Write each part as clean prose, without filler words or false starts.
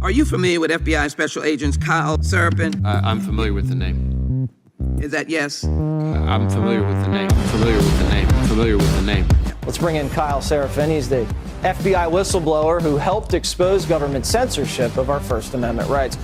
Are you familiar with FBI Special Agents Kyle Seraphin? I'm familiar with the name. Is that yes? I'm familiar with the name. Familiar with the name. Familiar with the name. Let's bring in Kyle Seraphin. He's the FBI whistleblower who helped expose government censorship of our First Amendment rights.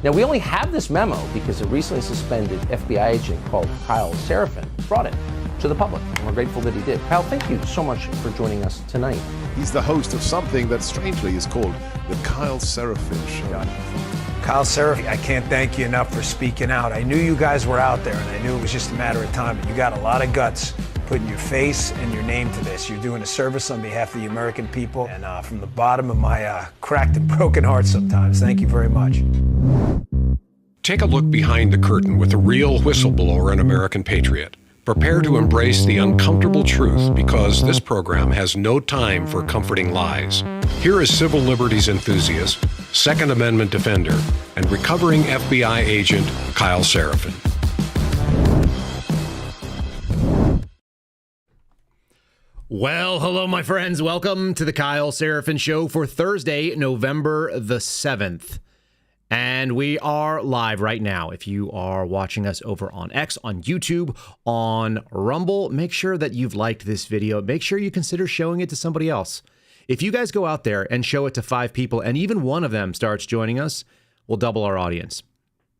Now, we only have this memo because a recently suspended FBI agent called Kyle Seraphin brought it to the public. And we're grateful that he did. Kyle, thank you so much for joining us tonight. He's the host of something that strangely is called the Kyle Seraphin Show. Kyle Seraphin, I can't thank you enough for speaking out. I knew you guys were out there, and I knew it was just a matter of time, but you got a lot of guts putting your face and your name to this. You're doing a service on behalf of the American people, and from the bottom of my cracked and broken heart sometimes, thank you very much. Take a look behind the curtain with a real whistleblower and American patriot. Prepare to embrace the uncomfortable truth because this program has no time for comforting lies. Here is civil liberties enthusiast, Second Amendment defender, and recovering FBI agent Kyle Seraphin. Well, hello, my friends. Welcome to the Kyle Seraphin Show for Thursday, November the 7th. And we are live right now. If you are watching us over on X, on YouTube, on Rumble, make sure that you've liked this video. Make sure you consider showing it to somebody else. If you guys go out there and show it to 5 people and even one of them starts joining us, we'll double our audience.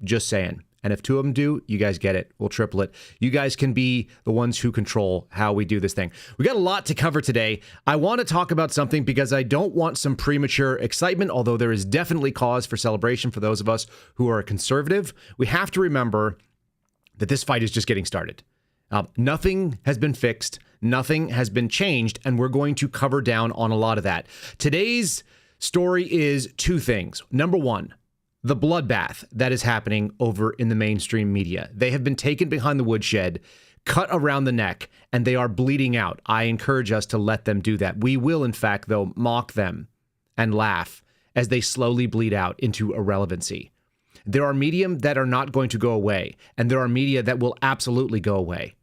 Just saying. And if 2 of them do, you guys get it. We'll triple it. You guys can be the ones who control how we do this thing. We got a lot to cover today. I want to talk about something because I don't want some premature excitement, although there is definitely cause for celebration for those of us who are conservative. We have to remember that this fight is just getting started. Nothing has been fixed. Nothing has been changed. And we're going to cover down on a lot of that. Today's story is 2 things. Number 1, the bloodbath that is happening over in the mainstream media. They have been taken behind the woodshed, cut around the neck, and they are bleeding out. I encourage us to let them do that. We will, in fact, though, mock them and laugh as they slowly bleed out into irrelevancy. There are media that are not going to go away, and there are media that will absolutely go away.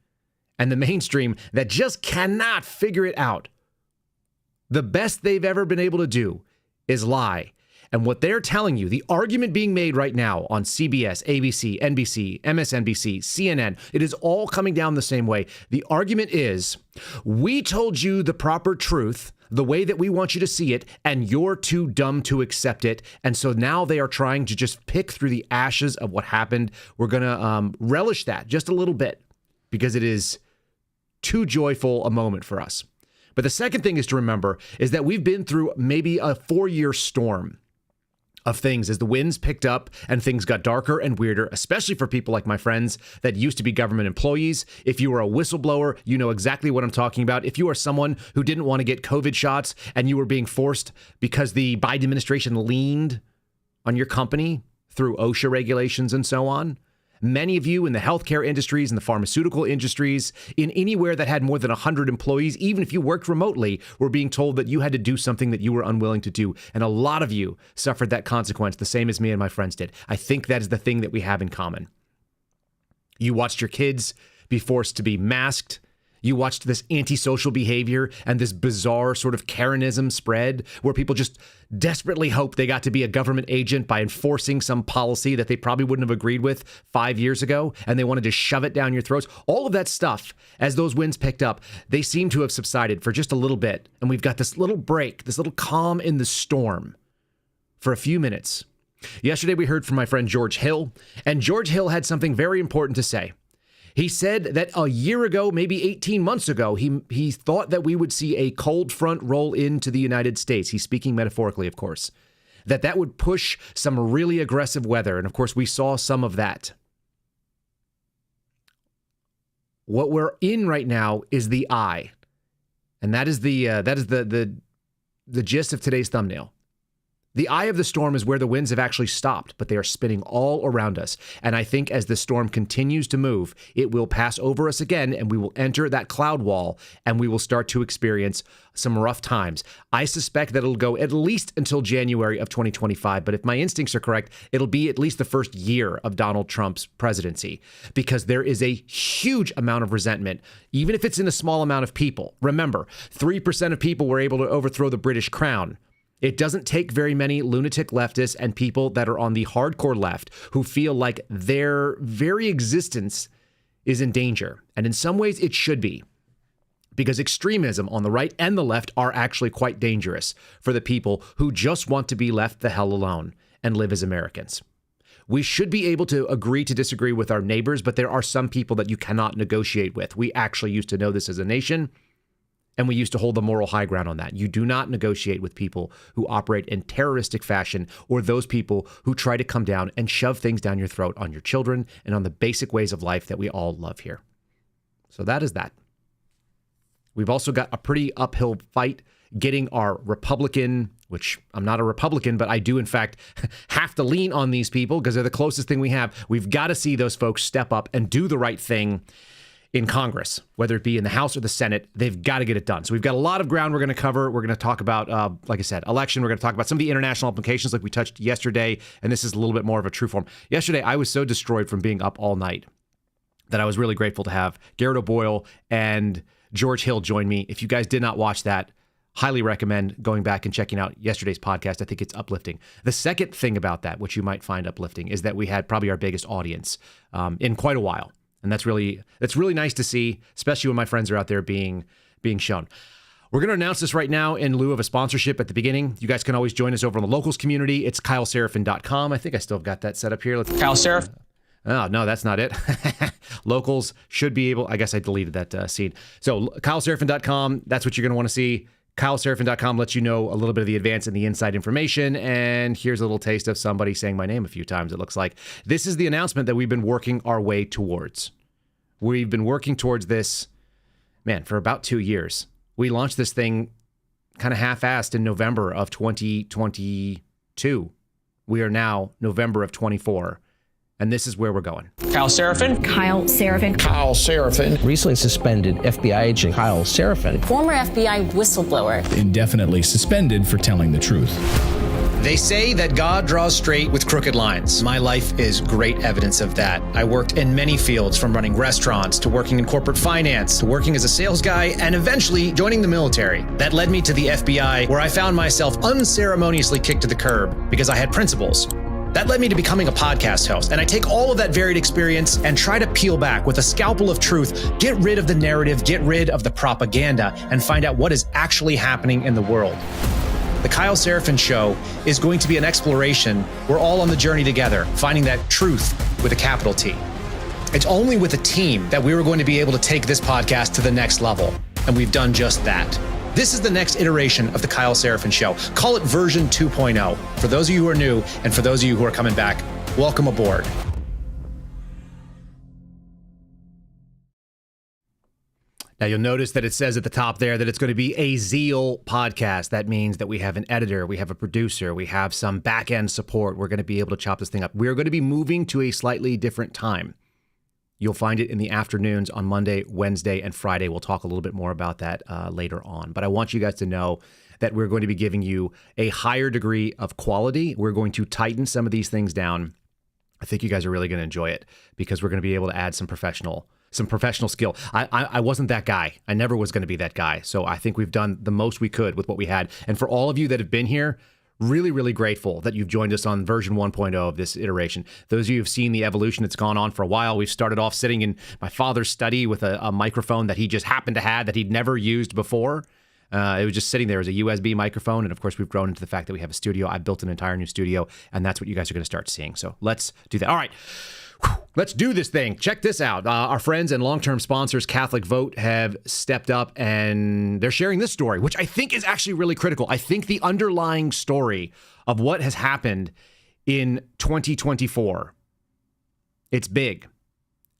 And the mainstream that just cannot figure it out. The best they've ever been able to do is lie. And what they're telling you, the argument being made right now on CBS, ABC, NBC, MSNBC, CNN, it is all coming down the same way. The argument is, we told you the proper truth, the way that we want you to see it, and you're too dumb to accept it. And so now they are trying to just pick through the ashes of what happened. We're going to relish that just a little bit because it is too joyful a moment for us. But the second thing is to remember is that we've been through maybe a 4-year storm of things as the winds picked up and things got darker and weirder, especially for people like my friends that used to be government employees. If you are a whistleblower, you know exactly what I'm talking about. If you are someone who didn't want to get COVID shots and you were being forced because the Biden administration leaned on your company through OSHA regulations and so on. Many of you in the healthcare industries and the pharmaceutical industries, in anywhere that had more than 100 employees, even if you worked remotely, were being told that you had to do something that you were unwilling to do. And a lot of you suffered that consequence, the same as me and my friends did. I think that is the thing that we have in common. You watched your kids be forced to be masked. You watched this antisocial behavior and this bizarre sort of Karenism spread where people just desperately hope they got to be a government agent by enforcing some policy that they probably wouldn't have agreed with 5 years ago, and they wanted to shove it down your throats. All of that stuff, as those winds picked up, they seem to have subsided for just a little bit. And we've got this little break, this little calm in the storm for a few minutes. Yesterday, we heard from my friend George Hill, and George Hill had something very important to say. He said that a year ago, maybe 18 months ago, he thought that we would see a cold front roll into the United States. He's speaking metaphorically, of course, that would push some really aggressive weather. And of course, we saw some of that. What we're in right now is the eye. And that is the gist of today's thumbnail. The eye of the storm is where the winds have actually stopped, but they are spinning all around us. And I think as the storm continues to move, it will pass over us again, and we will enter that cloud wall, and we will start to experience some rough times. I suspect that it'll go at least until January of 2025, but if my instincts are correct, it'll be at least the first year of Donald Trump's presidency, because there is a huge amount of resentment, even if it's in a small amount of people. Remember, 3% of people were able to overthrow the British crown. It doesn't take very many lunatic leftists and people that are on the hardcore left who feel like their very existence is in danger. And in some ways, it should be, because extremism on the right and the left are actually quite dangerous for the people who just want to be left the hell alone and live as Americans. We should be able to agree to disagree with our neighbors, but there are some people that you cannot negotiate with. We actually used to know this as a nation, and we used to hold the moral high ground on that. You do not negotiate with people who operate in terroristic fashion, or those people who try to come down and shove things down your throat on your children and on the basic ways of life that we all love here. So that is that. We've also got a pretty uphill fight getting our Republican, which I'm not a Republican, but I do, in fact, have to lean on these people because they're the closest thing we have. We've got to see those folks step up and do the right thing in Congress, whether it be in the House or the Senate. They've got to get it done. So we've got a lot of ground we're going to cover. We're going to talk about, like I said, election. We're going to talk about some of the international implications like we touched yesterday. And this is a little bit more of a true form. Yesterday, I was so destroyed from being up all night that I was really grateful to have Garrett O'Boyle and George Hill join me. If you guys did not watch that, highly recommend going back and checking out yesterday's podcast. I think it's uplifting. The second thing about that, which you might find uplifting, is that we had probably our biggest audience in quite a while. And that's really nice to see, especially when my friends are out there being shown. We're going to announce this right now in lieu of a sponsorship at the beginning. You guys can always join us over on the locals community. It's KyleSerafin.com. I think I still have got that set up here. Kyle Seraphin. Oh, no, that's not it. Locals should be able, I guess I deleted that seed. So KyleSerafin.com, that's what you're going to want to see. KyleSerafin.com lets you know a little bit of the advanced and the inside information. And here's a little taste of somebody saying my name a few times, it looks like. This is the announcement that we've been working our way towards. We've been working towards this, man, for about 2 years. We launched this thing kind of half-assed in November of 2022. We are now November of 24. And this is where we're going. Kyle Seraphin. Kyle Seraphin. Kyle Seraphin. Recently suspended FBI agent Kyle Seraphin. Former FBI whistleblower. Indefinitely suspended for telling the truth. They say that God draws straight with crooked lines. My life is great evidence of that. I worked in many fields, from running restaurants to working in corporate finance to working as a sales guy and eventually joining the military. That led me to the FBI, where I found myself unceremoniously kicked to the curb because I had principles. That led me to becoming a podcast host, and I take all of that varied experience and try to peel back with a scalpel of truth, get rid of the narrative, get rid of the propaganda, and find out what is actually happening in the world. The Kyle Seraphin Show is going to be an exploration. We're all on the journey together, finding that truth with a capital T. It's only with a team that we were going to be able to take this podcast to the next level, and we've done just that. This is the next iteration of the Kyle Seraphin Show. Call it version 2.0. For those of you who are new, and for those of you who are coming back, welcome aboard. Now, you'll notice that it says at the top there that it's going to be a Zeal podcast. That means that we have an editor, we have a producer, we have some back-end support. We're going to be able to chop this thing up. We're going to be moving to a slightly different time. You'll find it in the afternoons on Monday, Wednesday, and Friday. We'll talk a little bit more about that later on. But I want you guys to know that we're going to be giving you a higher degree of quality. We're going to tighten some of these things down. I think you guys are really going to enjoy it because we're going to be able to add some professional skill. I wasn't that guy. I never was going to be that guy. So I think we've done the most we could with what we had. And for all of you that have been here, really, really grateful that you've joined us on version 1.0 of this iteration. Those of you who've seen the evolution, it's gone on for a while. We've started off sitting in my father's study with a microphone that he just happened to have that he'd never used before. It was just sitting there as a USB microphone. And of course, we've grown into the fact that we have a studio. I built an entire new studio, and that's what you guys are going to start seeing. So let's do that. All right. Let's do this thing. Check this out. Our friends and long-term sponsors, Catholic Vote, have stepped up and they're sharing this story, which I think is actually really critical. I think the underlying story of what has happened in 2024, it's big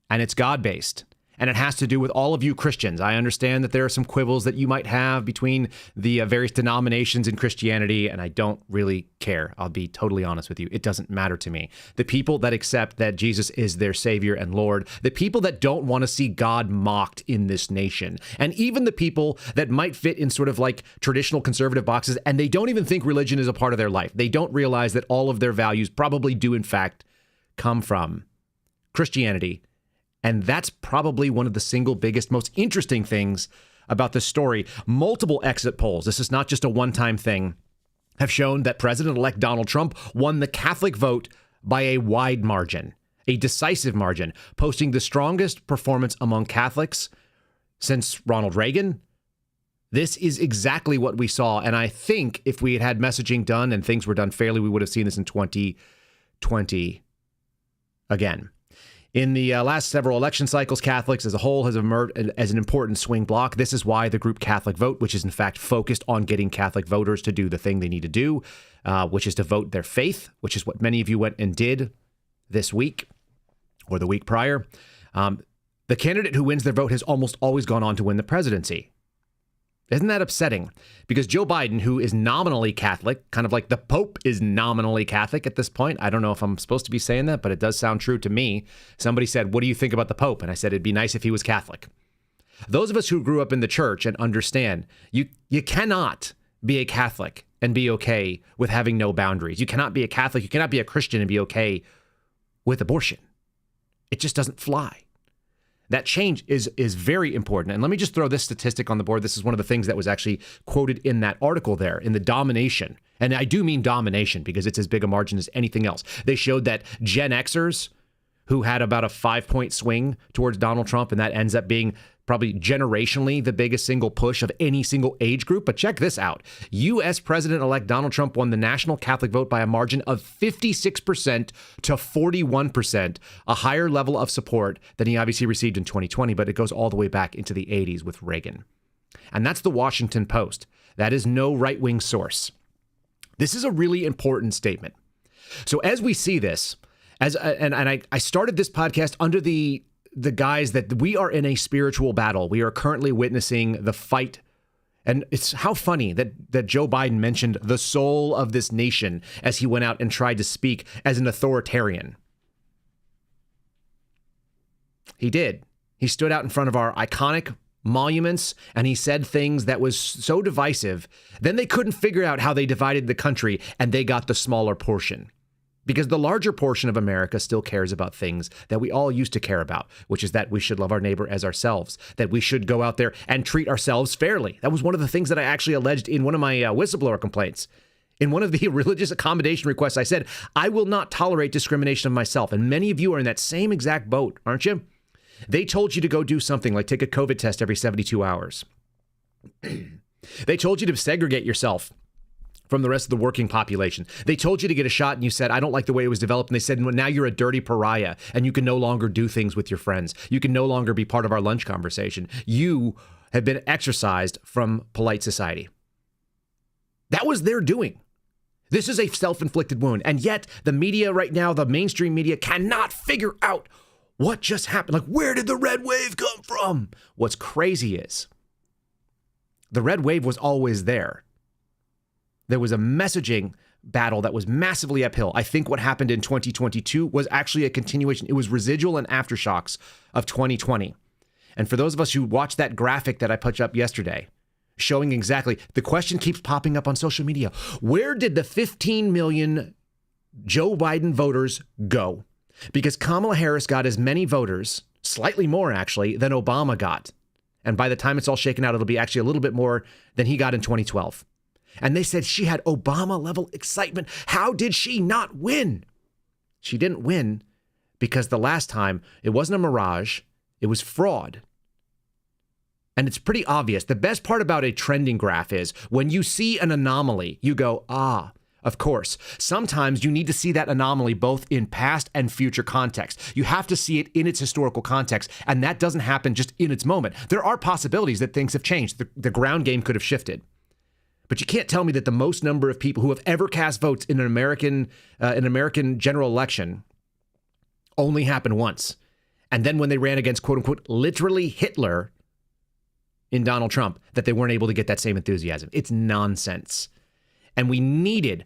and it's God-based. And it has to do with all of you Christians. I understand that there are some quibbles that you might have between the various denominations in Christianity, and I don't really care. I'll be totally honest with you. It doesn't matter to me. The people that accept that Jesus is their Savior and Lord, the people that don't want to see God mocked in this nation, and even the people that might fit in sort of like traditional conservative boxes, and they don't even think religion is a part of their life. They don't realize that all of their values probably do, in fact, come from Christianity. And that's probably one of the single biggest, most interesting things about this story. Multiple exit polls. This is not just a one-time thing. have shown that President-elect Donald Trump won the Catholic vote by a wide margin, a decisive margin, posting the strongest performance among Catholics since Ronald Reagan. This is exactly what we saw. And I think if we had had messaging done and things were done fairly, we would have seen this in 2020 again. In the last several election cycles, Catholics as a whole has emerged as an important swing bloc. This is why the group Catholic Vote, which is in fact focused on getting Catholic voters to do the thing they need to do, which is to vote their faith, which is what many of you went and did this week or the week prior. The candidate who wins their vote has almost always gone on to win the presidency. Isn't that upsetting? Because Joe Biden, who is nominally Catholic, kind of like the Pope is nominally Catholic at this point. I don't know if I'm supposed to be saying that, but it does sound true to me. Somebody said, "What do you think about the Pope?" And I said, it'd be nice if he was Catholic. Those of us who grew up in the church and understand, you cannot be a Catholic and be okay with having no boundaries. You cannot be a Catholic, you cannot be a Christian and be okay with abortion. It just doesn't fly. That change is very important. And let me just throw this statistic on the board. This is one of the things that was actually quoted in that article there, in the domination. And I do mean domination because it's as big a margin as anything else. They showed that Gen Xers, who had about a 5-point swing towards Donald Trump, and that ends up being probably generationally the biggest single push of any single age group. But check this out. U.S. President-elect Donald Trump won the national Catholic vote by a margin of 56% to 41%, a higher level of support than he obviously received in 2020, but it goes all the way back into the 80s with Reagan. And that's the Washington Post. That is no right-wing source. This is a really important statement. So as we see this, I started this podcast under the guise that we are in a spiritual battle. We are currently witnessing the fight. And it's how funny that Joe Biden mentioned the soul of this nation as he went out and tried to speak as an authoritarian. He did. He stood out in front of our iconic monuments and he said things that was so divisive. Then they couldn't figure out how they divided the country and they got the smaller portion. Because the larger portion of America still cares about things that we all used to care about, which is that we should love our neighbor as ourselves, that we should go out there and treat ourselves fairly. That was one of the things that I actually alleged in one of my whistleblower complaints. In one of the religious accommodation requests, I said, I will not tolerate discrimination of myself. And many of you are in that same exact boat, aren't you? They told you to go do something like take a COVID test every 72 hours. They told you to segregate yourself from the rest of the working population. They told you to get a shot and you said, I don't like the way it was developed. And they said, well, now you're a dirty pariah and you can no longer do things with your friends. You can no longer be part of our lunch conversation. You have been exorcised from polite society. That was their doing. This is a self-inflicted wound. And yet the media right now, the mainstream media cannot figure out what just happened. Like, where did the red wave come from? What's crazy is the red wave was always there. There was a messaging battle that was massively uphill. I think what happened in 2022 was actually a continuation. It was residual and aftershocks of 2020. And for those of us who watched that graphic that I put up yesterday, showing exactly, the question keeps popping up on social media. Where did the 15 million Joe Biden voters go? Because Kamala Harris got as many voters, slightly more actually, than Obama got. And by the time it's all shaken out, it'll be actually a little bit more than he got in 2012. And they said she had Obama-level excitement. How did she not win? She didn't win because the last time it wasn't a mirage, it was fraud. And it's pretty obvious. The best part about a trending graph is when you see an anomaly, you go, ah, of course. Sometimes you need to see that anomaly both in past and future context. You have to see it in its historical context, and that doesn't happen just in its moment. There are possibilities that things have changed. The ground game could have shifted. But you can't tell me that the most number of people who have ever cast votes in an American general election only happened once. And then when they ran against, quote unquote, literally Hitler in Donald Trump, that they weren't able to get that same enthusiasm. It's nonsense. And we needed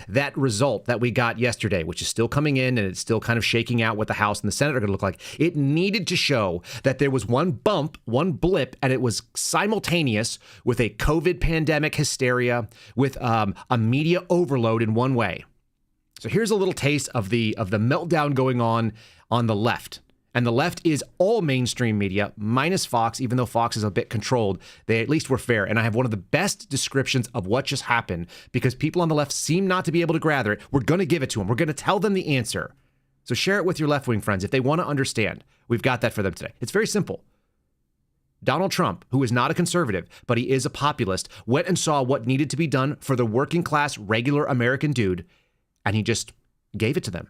that result that we got yesterday, which is still coming in and it's still kind of shaking out what the House and the Senate are going to look like. It needed to show that there was one bump, one blip, and it was simultaneous with a COVID pandemic hysteria, with a media overload in one way. So here's a little taste of the meltdown going on the left. And the left is all mainstream media, minus Fox, even though Fox is a bit controlled. They at least were fair. And I have one of the best descriptions of what just happened because people on the left seem not to be able to gather it. We're going to give it to them. We're going to tell them the answer. So share it with your left-wing friends if they want to understand. We've got that for them today. It's very simple. Donald Trump, who is not a conservative, but he is a populist, went and saw what needed to be done for the working class, regular American dude, and he just gave it to them.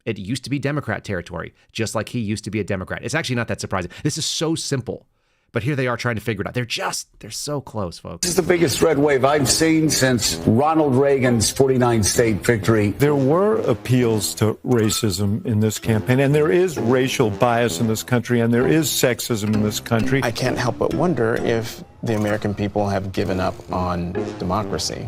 It used to be Democrat territory, just like he used to be a Democrat. It's actually not that surprising. This is so simple, but here they are trying to figure it out. They're so close, folks. This is the biggest red wave I've seen since Ronald Reagan's 49-state victory. There were appeals to racism in this campaign, and there is racial bias in this country, and there is sexism in this country. I can't help but wonder if the American people have given up on democracy.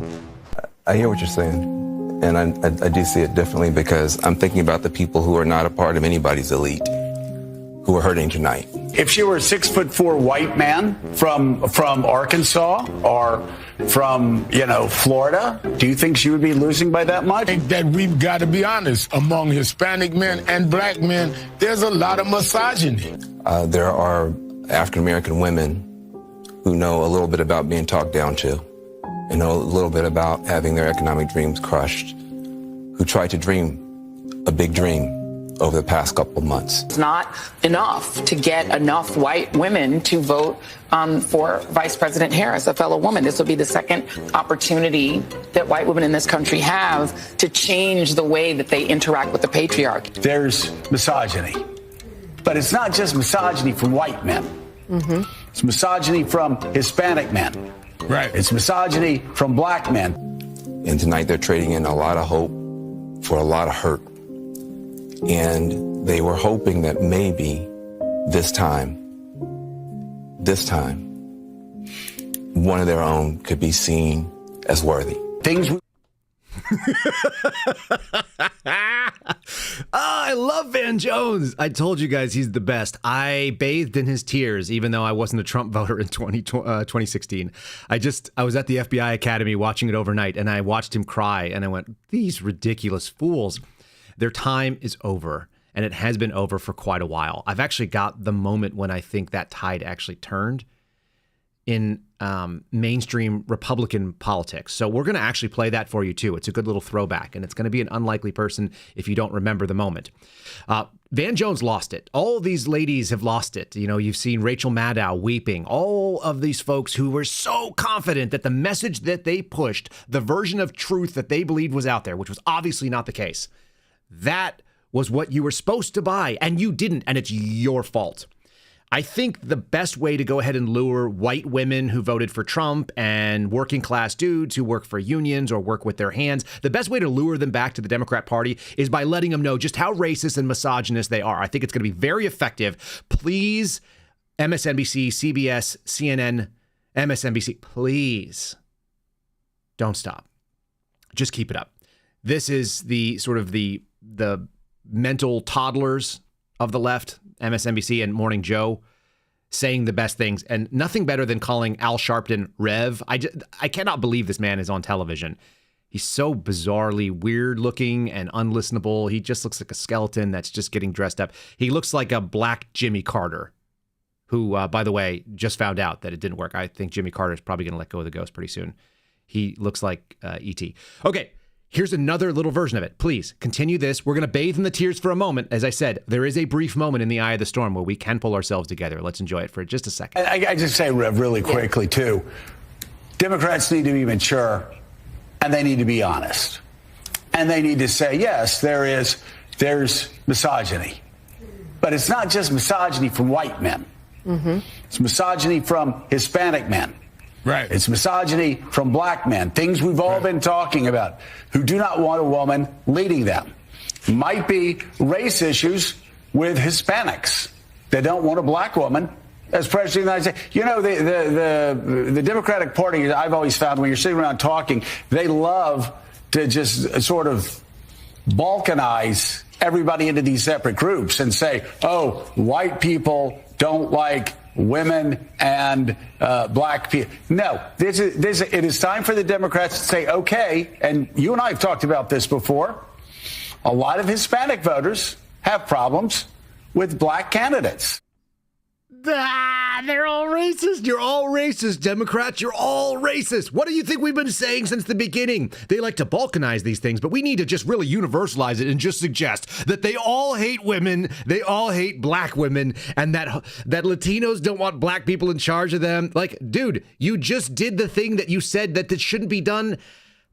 I hear what you're saying. And I do see it differently because I'm thinking about the people who are not a part of anybody's elite, who are hurting tonight. If she were a 6'4" white man from Arkansas or from, Florida, do you think she would be losing by that much? I think that we've got to be honest. Among Hispanic men and black men, there's a lot of misogyny. There are African-American women who know a little bit about being talked down to, and know a little bit about having their economic dreams crushed, who tried to dream a big dream over the past couple of months. It's not enough to get enough white women to vote for Vice President Harris, a fellow woman. This will be the second opportunity that white women in this country have to change the way that they interact with the patriarchy. There's misogyny, but it's not just misogyny from white men. Mm-hmm. It's misogyny from Hispanic men. Right. It's misogyny from black men. And tonight they're trading in a lot of hope for a lot of hurt. And they were hoping that maybe this time, one of their own could be seen as worthy. I love Van Jones. I told you guys he's the best. I bathed in his tears, even though I wasn't a Trump voter in 2016. I was at the FBI Academy watching it overnight, and I watched him cry, and I went, these ridiculous fools. Their time is over, and it has been over for quite a while. I've actually got the moment when I think that tide actually turned in mainstream Republican politics. So we're going to actually play that for you, too. It's a good little throwback, and it's going to be an unlikely person if you don't remember the moment. Van Jones lost it. All these ladies have lost it. You've seen Rachel Maddow weeping. All of these folks who were so confident that the message that they pushed, the version of truth that they believed was out there, which was obviously not the case, that was what you were supposed to buy, and you didn't, and it's your fault. I think the best way to go ahead and lure white women who voted for Trump and working class dudes who work for unions or work with their hands, the best way to lure them back to the Democrat Party is by letting them know just how racist and misogynist they are. I think it's going to be very effective. Please, MSNBC, CBS, CNN, MSNBC, please don't stop. Just keep it up. This is the sort of the mental toddlers of the left, MSNBC and Morning Joe, saying the best things, and nothing better than calling Al Sharpton Rev. I cannot believe this man is on television. He's so bizarrely weird looking and unlistenable. He just looks like a skeleton that's just getting dressed up. He looks like a black Jimmy Carter, who, by the way, just found out that it didn't work. I think Jimmy Carter is probably going to let go of the ghost pretty soon. He looks like E.T. Okay. Here's another little version of it. Please continue this. We're going to bathe in the tears for a moment. As I said, there is a brief moment in the eye of the storm where we can pull ourselves together. Let's enjoy it for just a second. I just say, Rev, really quickly, too. Democrats need to be mature, and they need to be honest. And they need to say, yes, there's misogyny. But it's not just misogyny from white men. Mm-hmm. It's misogyny from Hispanic men. Right. It's misogyny from black men, things we've all been talking about, who do not want a woman leading them. Might be race issues with Hispanics. They don't want a black woman as president of the United States. The Democratic Party, I've always found, when you're sitting around talking, they love to just sort of balkanize everybody into these separate groups and say, oh, white people don't like women and black people. No, it is time for the Democrats to say, okay, and you and I have talked about this before, a lot of Hispanic voters have problems with black candidates. They're all racist. You're all racist. Democrats, you're all racist. What do you think we've been saying since the beginning? They like to balkanize these things, but we need to just really universalize it and just suggest that they all hate women, they all hate black women, and that Latinos don't want black people in charge of them. Like, dude, you just did the thing that you said that this shouldn't be done.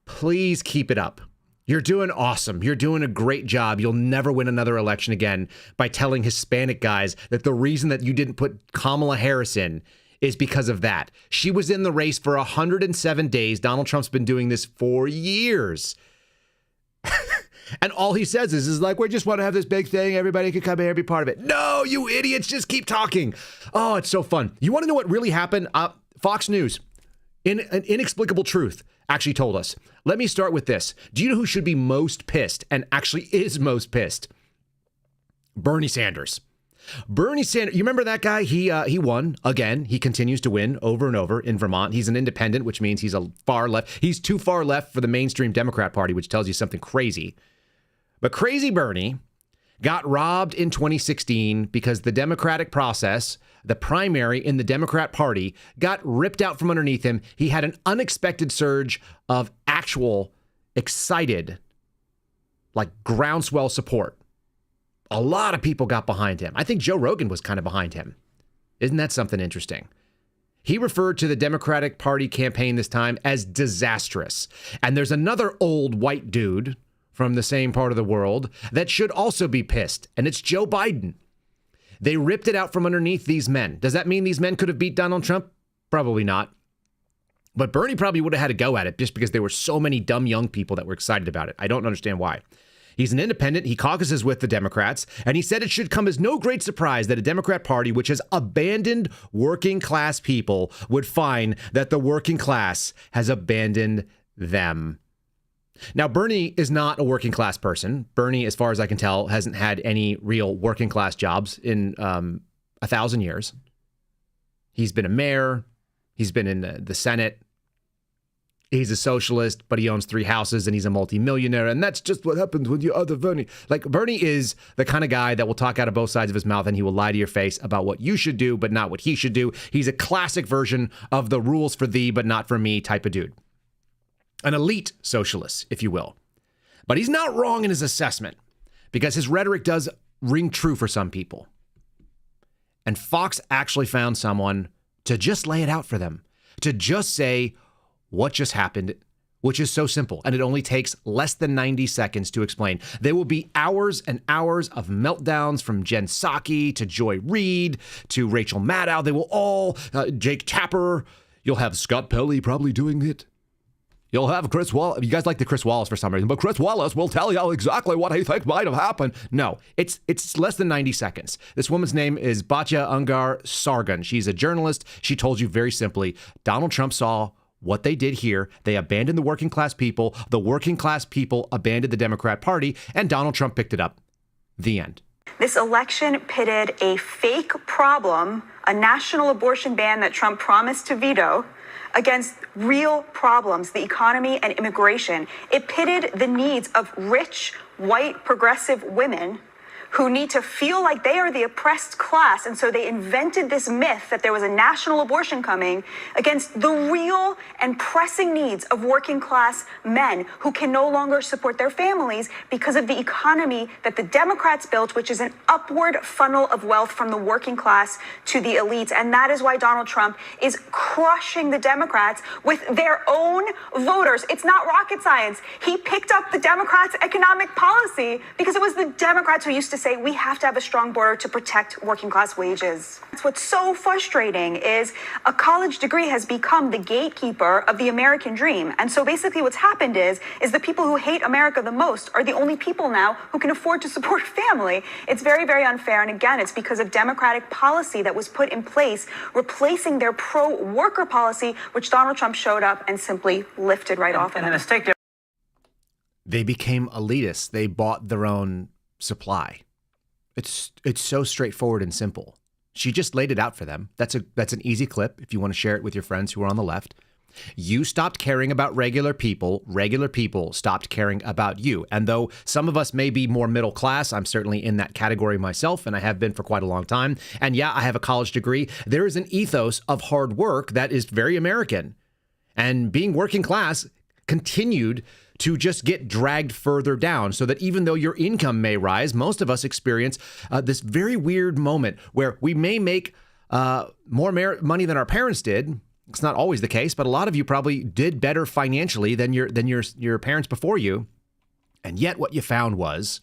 Please keep it up. You're doing awesome. You're doing a great job. You'll never win another election again by telling Hispanic guys that the reason that you didn't put Kamala Harris in is because of that. She was in the race for 107 days. Donald Trump's been doing this for years. And all he says is like, we just want to have this big thing. Everybody can come here and be part of it. No, you idiots, just keep talking. Oh, it's so fun. You want to know what really happened? Fox News, in an inexplicable truth, actually told us. Let me start with this. Do you know who should be most pissed and actually is most pissed? Bernie Sanders. Bernie Sanders, you remember that guy? He won again. He continues to win over and over in Vermont. He's an independent, which means he's a far left. He's too far left for the mainstream Democrat Party, which tells you something crazy. But crazy Bernie got robbed in 2016 because the democratic process, the primary in the Democrat Party, got ripped out from underneath him. He had an unexpected surge of actual excited, like groundswell support. A lot of people got behind him. I think Joe Rogan was kind of behind him. Isn't that something interesting? He referred to the Democratic Party campaign this time as disastrous. And there's another old white dude from the same part of the world that should also be pissed, and it's Joe Biden. They ripped it out from underneath these men. Does that mean these men could have beat Donald Trump? Probably not. But Bernie probably would have had a go at it just because there were so many dumb young people that were excited about it. I don't understand why. He's an independent. He caucuses with the Democrats, and he said it should come as no great surprise that a Democrat Party which has abandoned working class people would find that the working class has abandoned them. Now, Bernie is not a working class person. Bernie, as far as I can tell, hasn't had any real working class jobs in 1,000 years. He's been a mayor. He's been in the Senate. He's a socialist, but he owns 3 houses and he's a multimillionaire. And that's just what happens when you are the Bernie. Like, Bernie is the kind of guy that will talk out of both sides of his mouth and he will lie to your face about what you should do, but not what he should do. He's a classic version of the rules for thee, but not for me type of dude. An elite socialist, if you will. But he's not wrong in his assessment because his rhetoric does ring true for some people. And Fox actually found someone to just lay it out for them, to just say what just happened, which is so simple. And it only takes less than 90 seconds to explain. There will be hours and hours of meltdowns from Jen Psaki to Joy Reid to Rachel Maddow. They will all, Jake Tapper. You'll have Scott Pelley probably doing it. You'll have Chris Wallace. You guys like the Chris Wallace for some reason, but Chris Wallace will tell you exactly what he thinks might have happened. No, it's less than 90 seconds. This woman's name is Batya Ungar Sargon. She's a journalist. She told you very simply, Donald Trump saw what they did here. They abandoned the working class people. The working class people abandoned the Democrat Party, and Donald Trump picked it up. The end. This election pitted a fake problem, a national abortion ban that Trump promised to veto, against real problems, the economy and immigration. It pitted the needs of rich, white, progressive women who need to feel like they are the oppressed class. And so they invented this myth that there was a national abortion coming against the real and pressing needs of working class men who can no longer support their families because of the economy that the Democrats built, which is an upward funnel of wealth from the working class to the elites. And that is why Donald Trump is crushing the Democrats with their own voters. It's not rocket science. He picked up the Democrats' economic policy because it was the Democrats who used to say we have to have a strong border to protect working class wages. What's so frustrating is a college degree has become the gatekeeper of the American dream. And so basically what's happened is the people who hate America the most are the only people now who can afford to support family. It's very, very unfair. And again, it's because of Democratic policy that was put in place, replacing their pro-worker policy, which Donald Trump showed up and simply lifted right off of them. And the mistake They became elitists. They bought their own supply. It's so straightforward and simple. She just laid it out for them. That's an easy clip if you want to share it with your friends who are on the left. You stopped caring about regular people stopped caring about you. And though some of us may be more middle class, I'm certainly in that category myself, and I have been for quite a long time. And yeah, I have a college degree. There is an ethos of hard work that is very American. And being working class continued to just get dragged further down, so that even though your income may rise, most of us experience this very weird moment where we may make more money than our parents did. It's not always the case, but a lot of you probably did better financially than your parents before you. And yet what you found was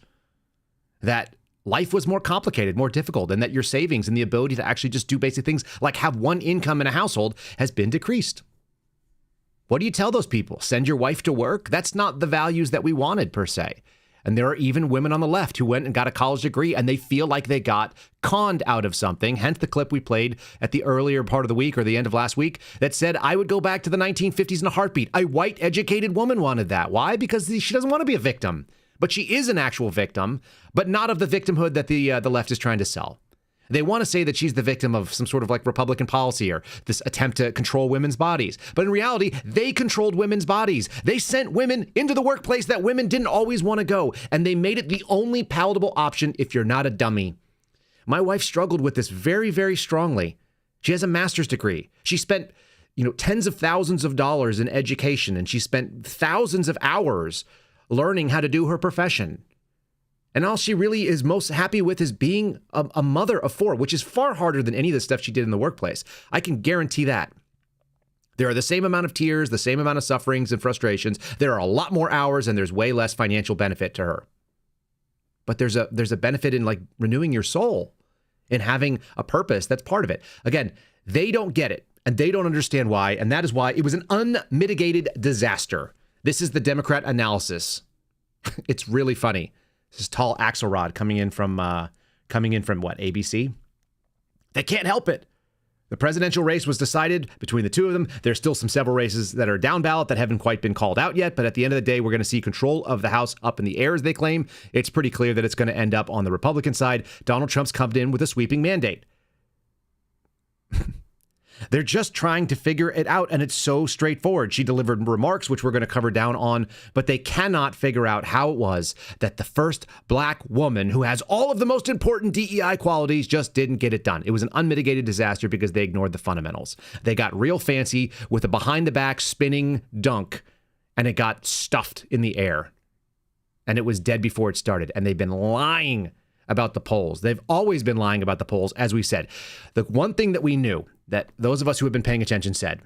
that life was more complicated, more difficult, and that your savings and the ability to actually just do basic things like have one income in a household has been decreased. What do you tell those people? Send your wife to work? That's not the values that we wanted, per se. And there are even women on the left who went and got a college degree and they feel like they got conned out of something. Hence the clip we played at the earlier part of the week or the end of last week that said, I would go back to the 1950s in a heartbeat. A white educated woman wanted that. Why? Because she doesn't want to be a victim. But she is an actual victim, but not of the victimhood that the left is trying to sell. They want to say that she's the victim of some sort of like Republican policy or this attempt to control women's bodies. But in reality, they controlled women's bodies. They sent women into the workplace that women didn't always want to go. And they made it the only palatable option if you're not a dummy. My wife struggled with this very, very strongly. She has a master's degree. She spent, tens of thousands of dollars in education, and she spent thousands of hours learning how to do her profession. And all she really is most happy with is being a mother of four, which is far harder than any of the stuff she did in the workplace. I can guarantee that. There are the same amount of tears, the same amount of sufferings and frustrations. There are a lot more hours, and there's way less financial benefit to her. But there's a benefit in like renewing your soul, in having a purpose. That's part of it. Again, they don't get it, and they don't understand why, and that is why it was an unmitigated disaster. This is the Democrat analysis. It's really funny. This is tall Axelrod coming in from what, ABC? They can't help it. The presidential race was decided between the two of them. There's still several races that are down ballot that haven't quite been called out yet. But at the end of the day, we're going to see control of the House up in the air, as they claim. It's pretty clear that it's going to end up on the Republican side. Donald Trump's come in with a sweeping mandate. They're just trying to figure it out, and it's so straightforward. She delivered remarks, which we're going to cover down on, but they cannot figure out how it was that the first black woman who has all of the most important DEI qualities just didn't get it done. It was an unmitigated disaster because they ignored the fundamentals. They got real fancy with a behind-the-back spinning dunk, and it got stuffed in the air, and it was dead before it started, and they've been lying about the polls. They've always been lying about the polls, as we said. The one thing that we knew, that those of us who have been paying attention said,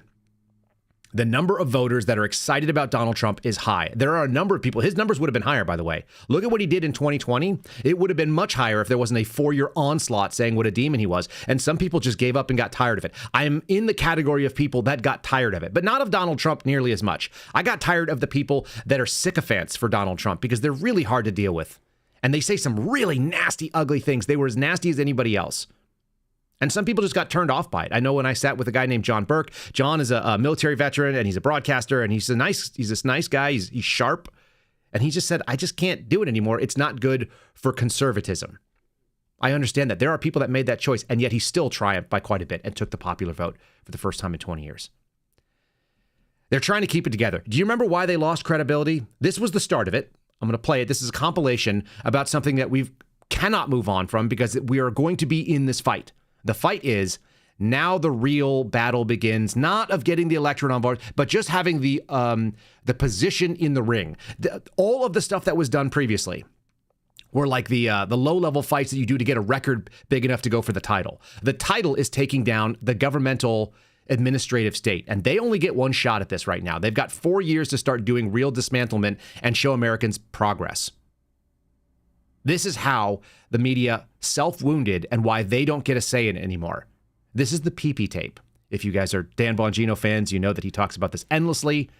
the number of voters that are excited about Donald Trump is high. There are a number of people. His numbers would have been higher, by the way. Look at what he did in 2020. It would have been much higher if there wasn't a 4-year onslaught saying what a demon he was. And some people just gave up and got tired of it. I am in the category of people that got tired of it, but not of Donald Trump nearly as much. I got tired of the people that are sycophants for Donald Trump because they're really hard to deal with. And they say some really nasty, ugly things. They were as nasty as anybody else. And some people just got turned off by it. I know when I sat with a guy named John Burke. John is a military veteran, and he's a broadcaster, and he's this nice guy. He's sharp. And he just said, I just can't do it anymore. It's not good for conservatism. I understand that. There are people that made that choice, and yet he still triumphed by quite a bit and took the popular vote for the first time in 20 years. They're trying to keep it together. Do you remember why they lost credibility? This was the start of it. I'm going to play it. This is a compilation about something that we cannot move on from because we are going to be in this fight. The fight is now the real battle begins, not of getting the electorate on board, but just having the position in the ring. All of the stuff that was done previously were like the low-level fights that you do to get a record big enough to go for the title. The title is taking down the governmental administrative state, and they only get one shot at this right now. They've got 4 years to start doing real dismantlement and show Americans progress. This is how the media self-wounded and why they don't get a say in it anymore. This is the pee-pee tape. If you guys are Dan Bongino fans, you know that he talks about this endlessly.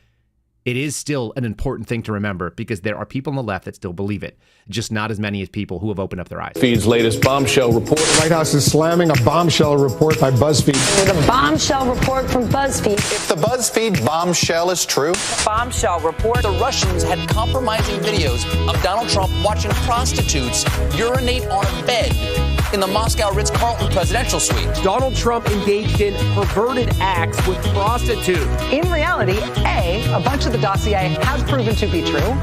It is still an important thing to remember because there are people on the left that still believe it, just not as many as people who have opened up their eyes. BuzzFeed's latest bombshell report. The White House is slamming a bombshell report by BuzzFeed. With a bombshell report from BuzzFeed. If the BuzzFeed bombshell is true. Bombshell report. The Russians had compromising videos of Donald Trump watching prostitutes urinate on a bed in the Moscow Ritz-Carlton presidential suite. Donald Trump engaged in perverted acts with prostitutes. In reality, A, bunch of the dossier has proven to be true.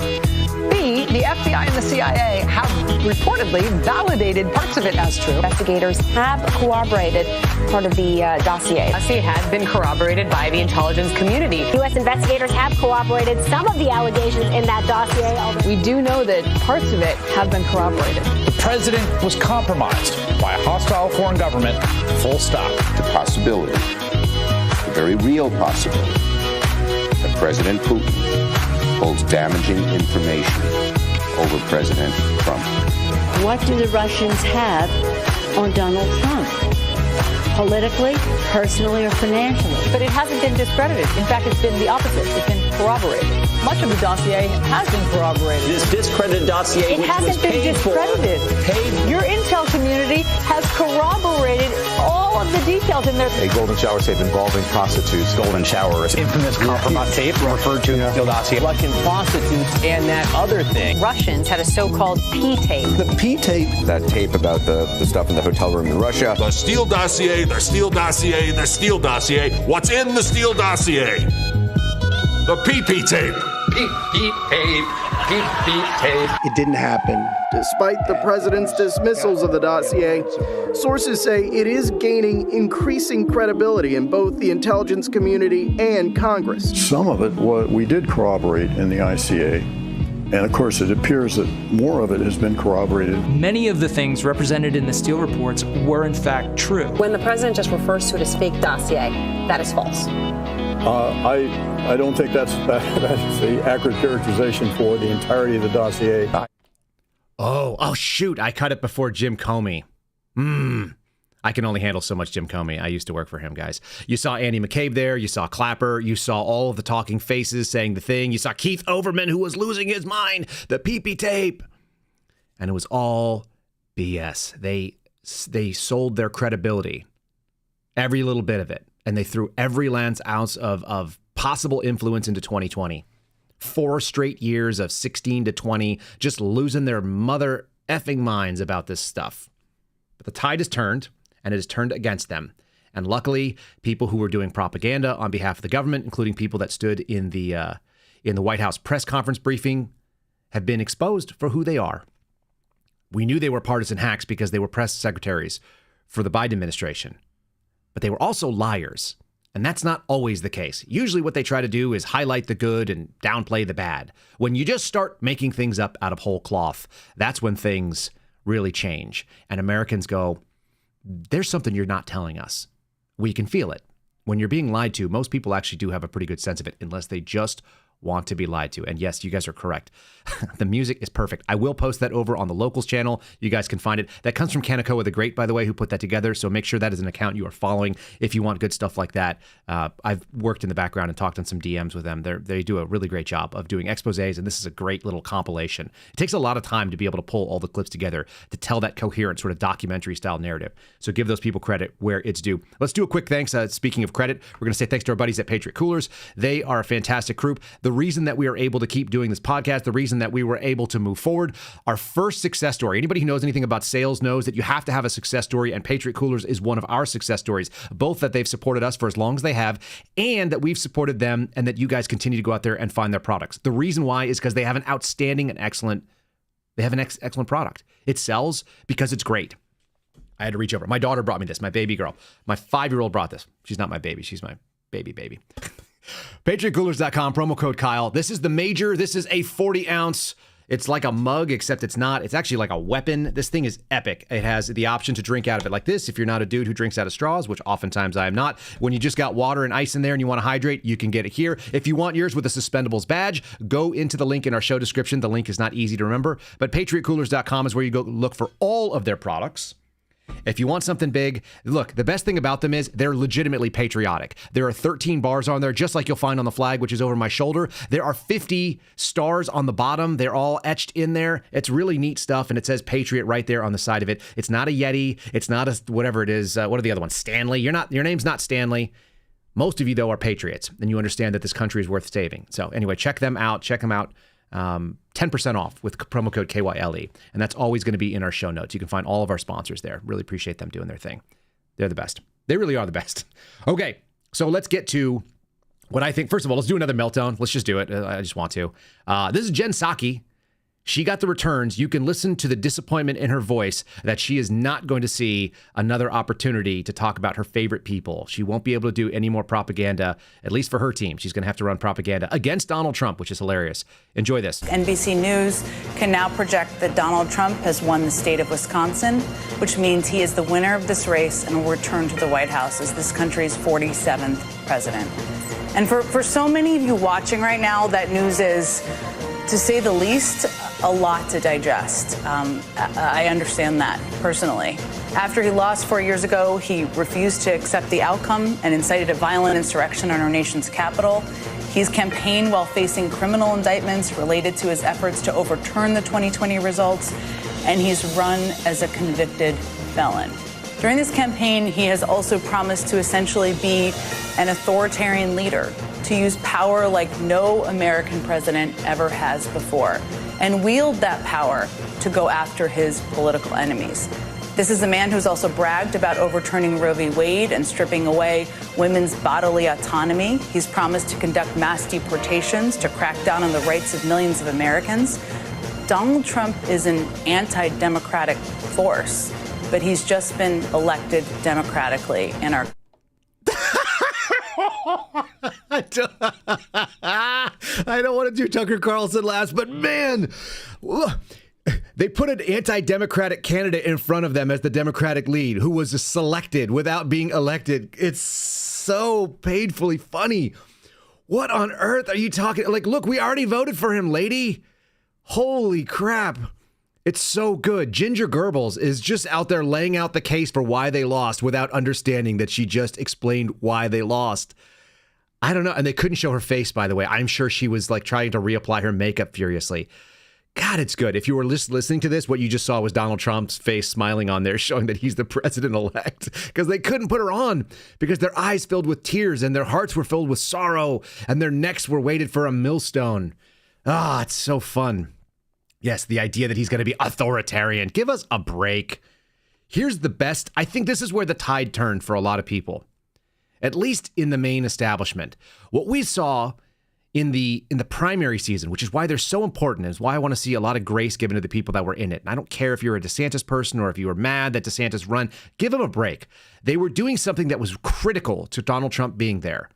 B, the FBI and the CIA have reportedly validated parts of it as true. Investigators have corroborated part of the dossier. The dossier has been corroborated by the intelligence community. U.S. investigators have corroborated some of the allegations in that dossier. We do know that parts of it have been corroborated. The president was compromised by a hostile foreign government, full stop. The possibility, the very real possibility, that President Putin holds damaging information over President Trump. What do the Russians have on Donald Trump? Politically, personally, or financially? But it hasn't been discredited. In fact, it's been the opposite. It's been corroborated. Much of the dossier has been corroborated. This discredited dossier, it hasn't been discredited. Your intel community has corroborated all of the details in there. A golden shower tape involving prostitutes. Golden shower is infamous compromise tape referred to in the dossier. Russian prostitutes and that other thing. Russians had a so-called P tape. The P tape. That tape about the stuff in the hotel room in Russia. The Steele dossier, the Steele dossier, the Steele dossier. What's in the Steele dossier? The PP tape. PP tape. PP tape. It didn't happen. Despite the president's dismissals of the dossier, sources say it is gaining increasing credibility in both the intelligence community and Congress. Some of it we did corroborate in the ICA. And of course, it appears that more of it has been corroborated. Many of the things represented in the Steele reports were in fact true. When the president just refers to it as fake dossier, that is false. I don't think that's the accurate characterization for the entirety of the dossier. Oh, shoot. I cut it before Jim Comey. I can only handle so much Jim Comey. I used to work for him, guys. You saw Andy McCabe there. You saw Clapper. You saw all of the talking faces saying the thing. You saw Keith Overman, who was losing his mind. The PP tape. And it was all BS. They sold their credibility. Every little bit of it. And they threw every lance ounce of possible influence into 2020. 4 straight years of 16 to 20, just losing their mother effing minds about this stuff. But the tide has turned, and it has turned against them. And luckily, people who were doing propaganda on behalf of the government, including people that stood in the White House press conference briefing, have been exposed for who they are. We knew they were partisan hacks because they were press secretaries for the Biden administration. But they were also liars. And that's not always the case. Usually what they try to do is highlight the good and downplay the bad. When you just start making things up out of whole cloth, that's when things really change. And Americans go, there's something you're not telling us. We can feel it. When you're being lied to, most people actually do have a pretty good sense of it, unless they just want to be lied to. And yes, you guys are correct. The music is perfect. I will post that over on the Locals channel. You guys can find it. That comes from Kaneko the Great, by the way, who put that together. So make sure that is an account you are following if you want good stuff like that. I've worked in the background and talked on some DMs with them. They do a really great job of doing exposés, and this is a great little compilation. It takes a lot of time to be able to pull all the clips together to tell that coherent sort of documentary style narrative. So give those people credit where it's due. Let's do a quick thanks. Speaking of credit, we're going to say thanks to our buddies at Patriot Coolers. They are a fantastic group. The reason that we are able to keep doing this podcast, the reason that we were able to move forward, our first success story. Anybody who knows anything about sales knows that you have to have a success story, and Patriot Coolers is one of our success stories, both that they've supported us for as long as they have, and that we've supported them, and that you guys continue to go out there and find their products. The reason why is because they have an outstanding and excellent product. It sells because it's great. I had to reach over. My daughter brought me this, my baby girl. My 5-year-old brought this. She's not my baby. She's my baby. PatriotCoolers.com, promo code Kyle. This is the major. This is a 40-ounce. It's like a mug, except it's not. It's actually like a weapon. This thing is epic. It has the option to drink out of it like this. If you're not a dude who drinks out of straws, which oftentimes I am not, when you just got water and ice in there and you want to hydrate, you can get it here. If you want yours with a Suspendables badge, go into the link in our show description. The link is not easy to remember, but PatriotCoolers.com is where you go look for all of their products. If you want something big, look, the best thing about them is they're legitimately patriotic. There are 13 bars on there, just like you'll find on the flag, which is over my shoulder. There are 50 stars on the bottom. They're all etched in there. It's really neat stuff, and it says Patriot right there on the side of it. It's not a Yeti. It's not a whatever it is. What are the other ones? Stanley. Your name's not Stanley. Most of you, though, are patriots, and you understand that this country is worth saving. So anyway, check them out. 10% off with promo code KYLE. And that's always going to be in our show notes. You can find all of our sponsors there. Really appreciate them doing their thing. They're the best. They really are the best. Okay, so let's get to what I think. First of all, let's do another meltdown. Let's just do it. I just want to. This is Jen Psaki. She got the returns. You can listen to the disappointment in her voice that she is not going to see another opportunity to talk about her favorite people. She won't be able to do any more propaganda, at least for her team. She's going to have to run propaganda against Donald Trump, which is hilarious. Enjoy this. NBC News can now project that Donald Trump has won the state of Wisconsin, which means he is the winner of this race and will return to the White House as this country's 47th president. And for so many of you watching right now, that news is, to say the least, a lot to digest. I understand that personally. After he lost 4 years ago, he refused to accept the outcome and incited a violent insurrection on our nation's capital. He's campaigned while facing criminal indictments related to his efforts to overturn the 2020 results, and he's run as a convicted felon. During this campaign, he has also promised to essentially be an authoritarian leader, to use power like no American president ever has before, and wield that power to go after his political enemies. This is a man who's also bragged about overturning Roe v. Wade and stripping away women's bodily autonomy. He's promised to conduct mass deportations to crack down on the rights of millions of Americans. Donald Trump is an anti-democratic force, but he's just been elected democratically in our I don't want to do Tucker Carlson last, but man, look, they put an anti-democratic candidate in front of them as the Democratic lead who was selected without being elected. It's so painfully funny. What on earth are you talking? Like, look, we already voted for him, lady. Holy crap. It's so good. Ginger Goebbels is just out there laying out the case for why they lost without understanding that she just explained why they lost. I don't know. And they couldn't show her face, by the way. I'm sure she was like trying to reapply her makeup furiously. God, it's good. If you were listening to this, what you just saw was Donald Trump's face smiling on there, showing that he's the president-elect, because they couldn't put her on because their eyes filled with tears and their hearts were filled with sorrow and their necks were weighted for a millstone. Ah, it's so fun. Yes, the idea that he's going to be authoritarian. Give us a break. Here's the best. I think this is where the tide turned for a lot of people, at least in the main establishment. What we saw in the primary season, which is why they're so important, is why I want to see a lot of grace given to the people that were in it. And I don't care if you're a DeSantis person or if you were mad that DeSantis run, give him a break. They were doing something that was critical to Donald Trump being there.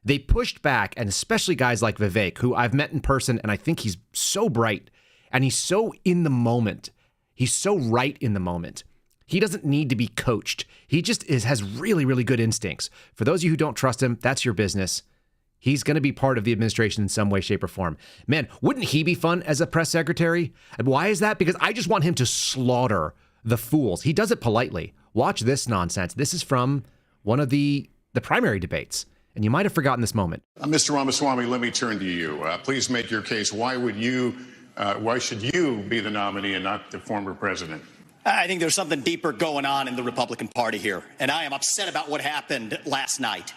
They pushed back, and especially guys like Vivek, who I've met in person, and I think he's so bright. And he's so in the moment. He's so right in the moment. He doesn't need to be coached. He just has really, really good instincts. For those of you who don't trust him, that's your business. He's going to be part of the administration in some way, shape, or form. Man, wouldn't he be fun as a press secretary? And why is that? Because I just want him to slaughter the fools. He does it politely. Watch this nonsense. This is from one of the primary debates. And you might have forgotten this moment. Mr. Ramaswamy, let me turn to you. Please make your case. Why should you be the nominee and not the former president? I think there's something deeper going on in the Republican Party here, and I am upset about what happened last night.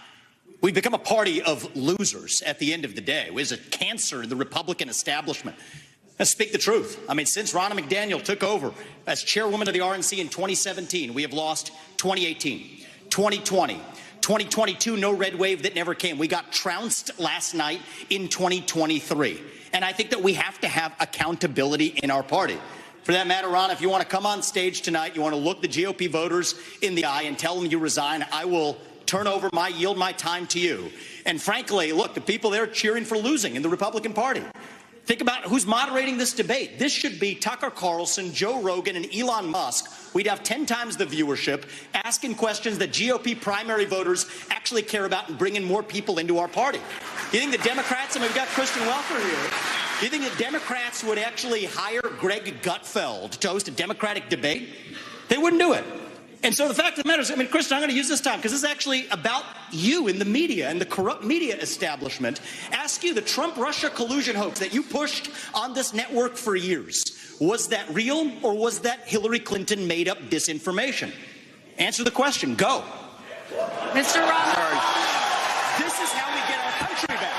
We've become a party of losers at the end of the day. It was a cancer in the Republican establishment. Let's speak the truth. I mean, since Ronna McDaniel took over as chairwoman of the RNC in 2017, we have lost 2018, 2020, 2022, no red wave that never came. We got trounced last night in 2023. And I think that we have to have accountability in our party. For that matter, Ron, if you want to come on stage tonight, you want to look the GOP voters in the eye and tell them you resign, I will yield my time to you. And frankly, look, the people there cheering for losing in the Republican Party. Think about who's moderating this debate. This should be Tucker Carlson, Joe Rogan, and Elon Musk. We'd have 10 times the viewership, asking questions that GOP primary voters actually care about and bringing more people into our party. You think the Democrats, and we've got Christian Welker here, do you think the Democrats would actually hire Greg Gutfeld to host a Democratic debate? They wouldn't do it. And so the fact of the matter is, I mean, Christian, I'm going to use this time because this is actually about you in the media and the corrupt media establishment. Ask you, the Trump-Russia collusion hoax that you pushed on this network for years, was that real or was that Hillary Clinton made up disinformation? Answer the question. Go. Mr. Roberts, this is how we get our country back.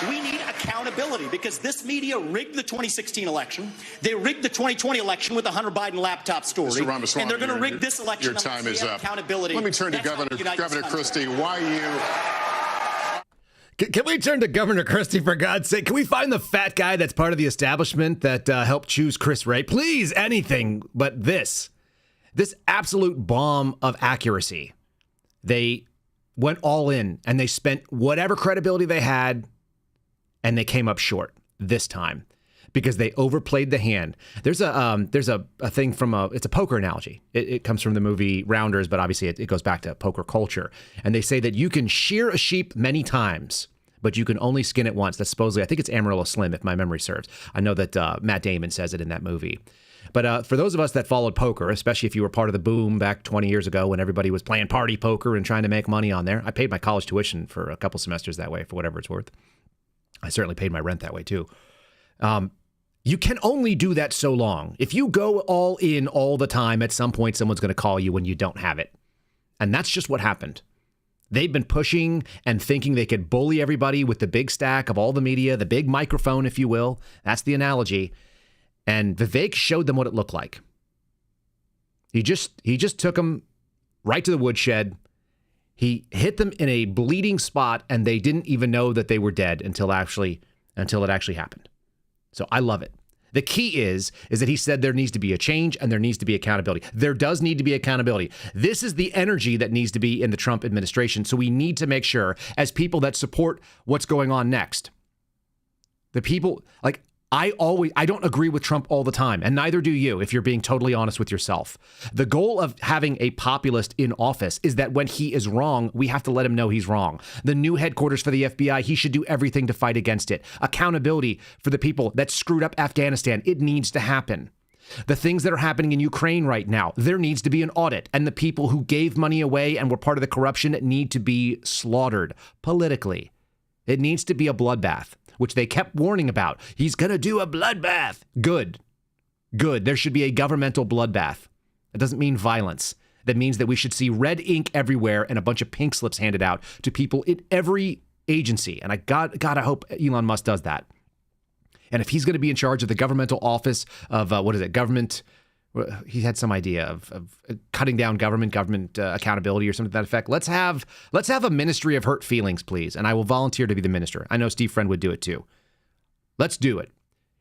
We need accountability. accountability, because this media rigged the 2016 election. They rigged the 2020 election with the Hunter Biden laptop story. Mr. Ramaswamy, and they're going to rig this election. Your time is up. Accountability. Let me turn to Governor Christie. Why you... Can we turn to Governor Christie, for God's sake? Can we find the fat guy that's part of the establishment that helped choose Chris Wray? Please, anything but this. This absolute bomb of accuracy. They went all in, and they spent whatever credibility they had, and they came up short this time because they overplayed the hand. There's a thing from it's a poker analogy. It comes from the movie Rounders, but obviously it goes back to poker culture. And they say that you can shear a sheep many times, but you can only skin it once. That's supposedly, I think it's Amarillo Slim, if my memory serves. I know that Matt Damon says it in that movie. But for those of us that followed poker, especially if you were part of the boom back 20 years ago when everybody was playing party poker and trying to make money on there, I paid my college tuition for a couple semesters that way, for whatever it's worth. I certainly paid my rent that way too. You can only do that so long. If you go all in all the time, at some point someone's going to call you when you don't have it. And that's just what happened. They've been pushing and thinking they could bully everybody with the big stack of all the media, the big microphone, if you will. That's the analogy. And Vivek showed them what it looked like. He just took them right to the woodshed. He hit them in a bleeding spot, and they didn't even know that they were dead until it actually happened. So I love it. The key is that he said there needs to be a change and there needs to be accountability. There does need to be accountability. This is the energy that needs to be in the Trump administration. So we need to make sure, as people that support what's going on next, the people, like, I don't agree with Trump all the time, and neither do you, if you're being totally honest with yourself. The goal of having a populist in office is that when he is wrong, we have to let him know he's wrong. The new headquarters for the FBI, he should do everything to fight against it. Accountability for the people that screwed up Afghanistan, it needs to happen. The things that are happening in Ukraine right now, there needs to be an audit, and the people who gave money away and were part of the corruption need to be slaughtered politically. It needs to be a bloodbath, which they kept warning about. He's going to do a bloodbath. Good. There should be a governmental bloodbath. That doesn't mean violence. That means that we should see red ink everywhere and a bunch of pink slips handed out to people in every agency. And I hope Elon Musk does that. And if he's going to be in charge of the governmental office of, government, he had some idea of cutting down government accountability or something to that effect. Let's have a ministry of hurt feelings, please. And I will volunteer to be the minister. I know Steve Friend would do it too. Let's do it.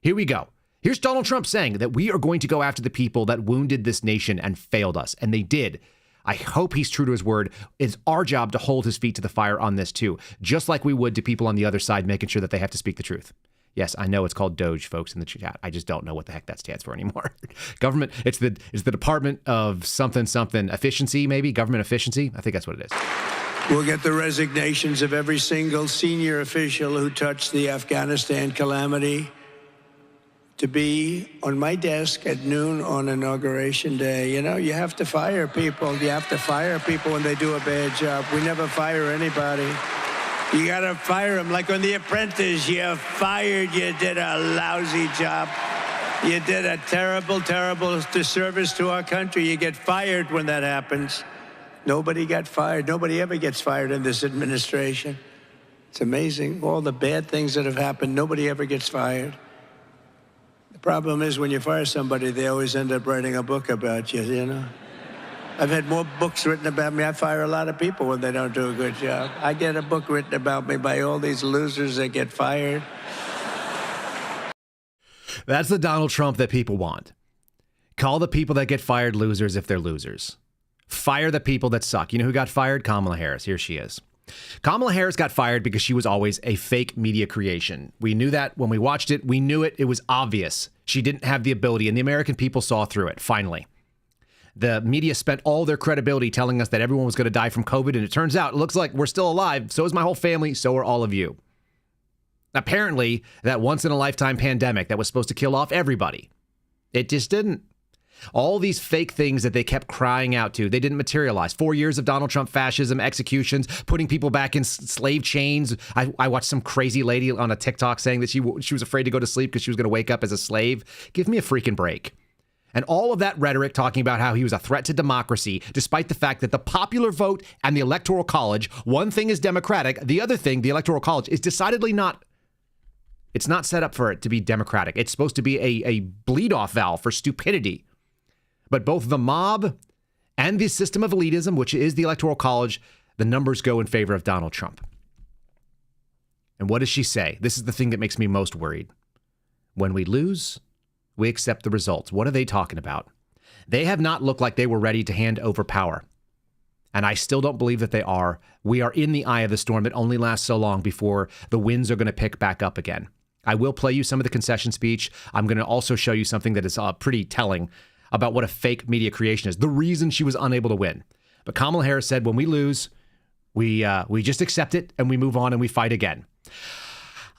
Here we go. Here's Donald Trump saying that we are going to go after the people that wounded this nation and failed us. And they did. I hope he's true to his word. It's our job to hold his feet to the fire on this too, just like we would to people on the other side, making sure that they have to speak the truth. Yes, I know it's called Doge, folks, in the chat. I just don't know what the heck that stands for anymore. Government, it's the Department of something efficiency, maybe government efficiency. I think that's what it is. We'll get the resignations of every single senior official who touched the Afghanistan calamity to be on my desk at noon on Inauguration Day. You know, you have to fire people. You have to fire people when they do a bad job. We never fire anybody. You got to fire them. Like on The Apprentice, you fired, you did a lousy job. You did a terrible disservice to our country. You get fired when that happens. Nobody got fired. Nobody ever gets fired in this administration. It's amazing. All the bad things that have happened, nobody ever gets fired. The problem is when you fire somebody, they always end up writing a book about you, you know? I've had more books written about me. I fire a lot of people when they don't do a good job. I get a book written about me by all these losers that get fired. That's the Donald Trump that people want. Call the people that get fired losers if they're losers. Fire the people that suck. You know who got fired? Kamala Harris. Here she is. Kamala Harris got fired because she was always a fake media creation. We knew that when we watched it. We knew it. It was obvious. She didn't have the ability, and the American people saw through it, finally. The media spent all their credibility telling us that everyone was going to die from COVID, and it turns out it looks like we're still alive. So is my whole family. So are all of you. Apparently, that once-in-a-lifetime pandemic that was supposed to kill off everybody, it just didn't. All these fake things that they kept crying out to, they didn't materialize. 4 years of Donald Trump fascism, executions, putting people back in slave chains. I watched some crazy lady on a TikTok saying that she was afraid to go to sleep because she was going to wake up as a slave. Give me a freaking break. And all of that rhetoric talking about how he was a threat to democracy, despite the fact that the popular vote and the Electoral College, one thing is Democratic, the other thing, the Electoral College, is decidedly not It's not set up for it to be democratic. It's supposed to be a bleed-off valve for stupidity. But both the mob and the system of elitism, which is the Electoral College, the numbers go in favor of Donald Trump. And what does she say? This is the thing that makes me most worried. When we lose, we accept the results. What are they talking about? They have not looked like they were ready to hand over power. And I still don't believe that they are. We are in the eye of the storm. It only lasts so long before the winds are going to pick back up again. I will play you some of the concession speech. I'm going to also show you something that is pretty telling about what a fake media creation is. The reason she was unable to win. But Kamala Harris said, when we lose, we just accept it and we move on and we fight again.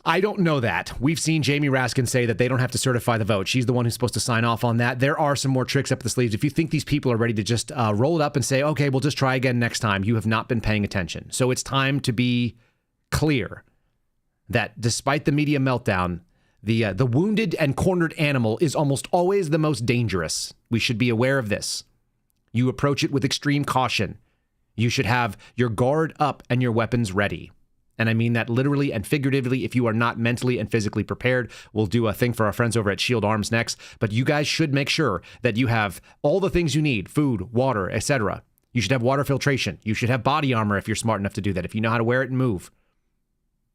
I don't know that. We've seen Jamie Raskin say that they don't have to certify the vote. She's the one who's supposed to sign off on that. There are some more tricks up the sleeves. If you think these people are ready to just roll it up and say, okay, we'll just try again next time, you have not been paying attention. So it's time to be clear that despite the media meltdown, the wounded and cornered animal is almost always the most dangerous. We should be aware of this. You approach it with extreme caution. You should have your guard up and your weapons ready. And I mean that literally and figuratively. If you are not mentally and physically prepared, we'll do a thing for our friends over at Shield Arms next. But you guys should make sure that you have all the things you need, food, water, etc. You should have water filtration. You should have body armor if you're smart enough to do that, if you know how to wear it and move.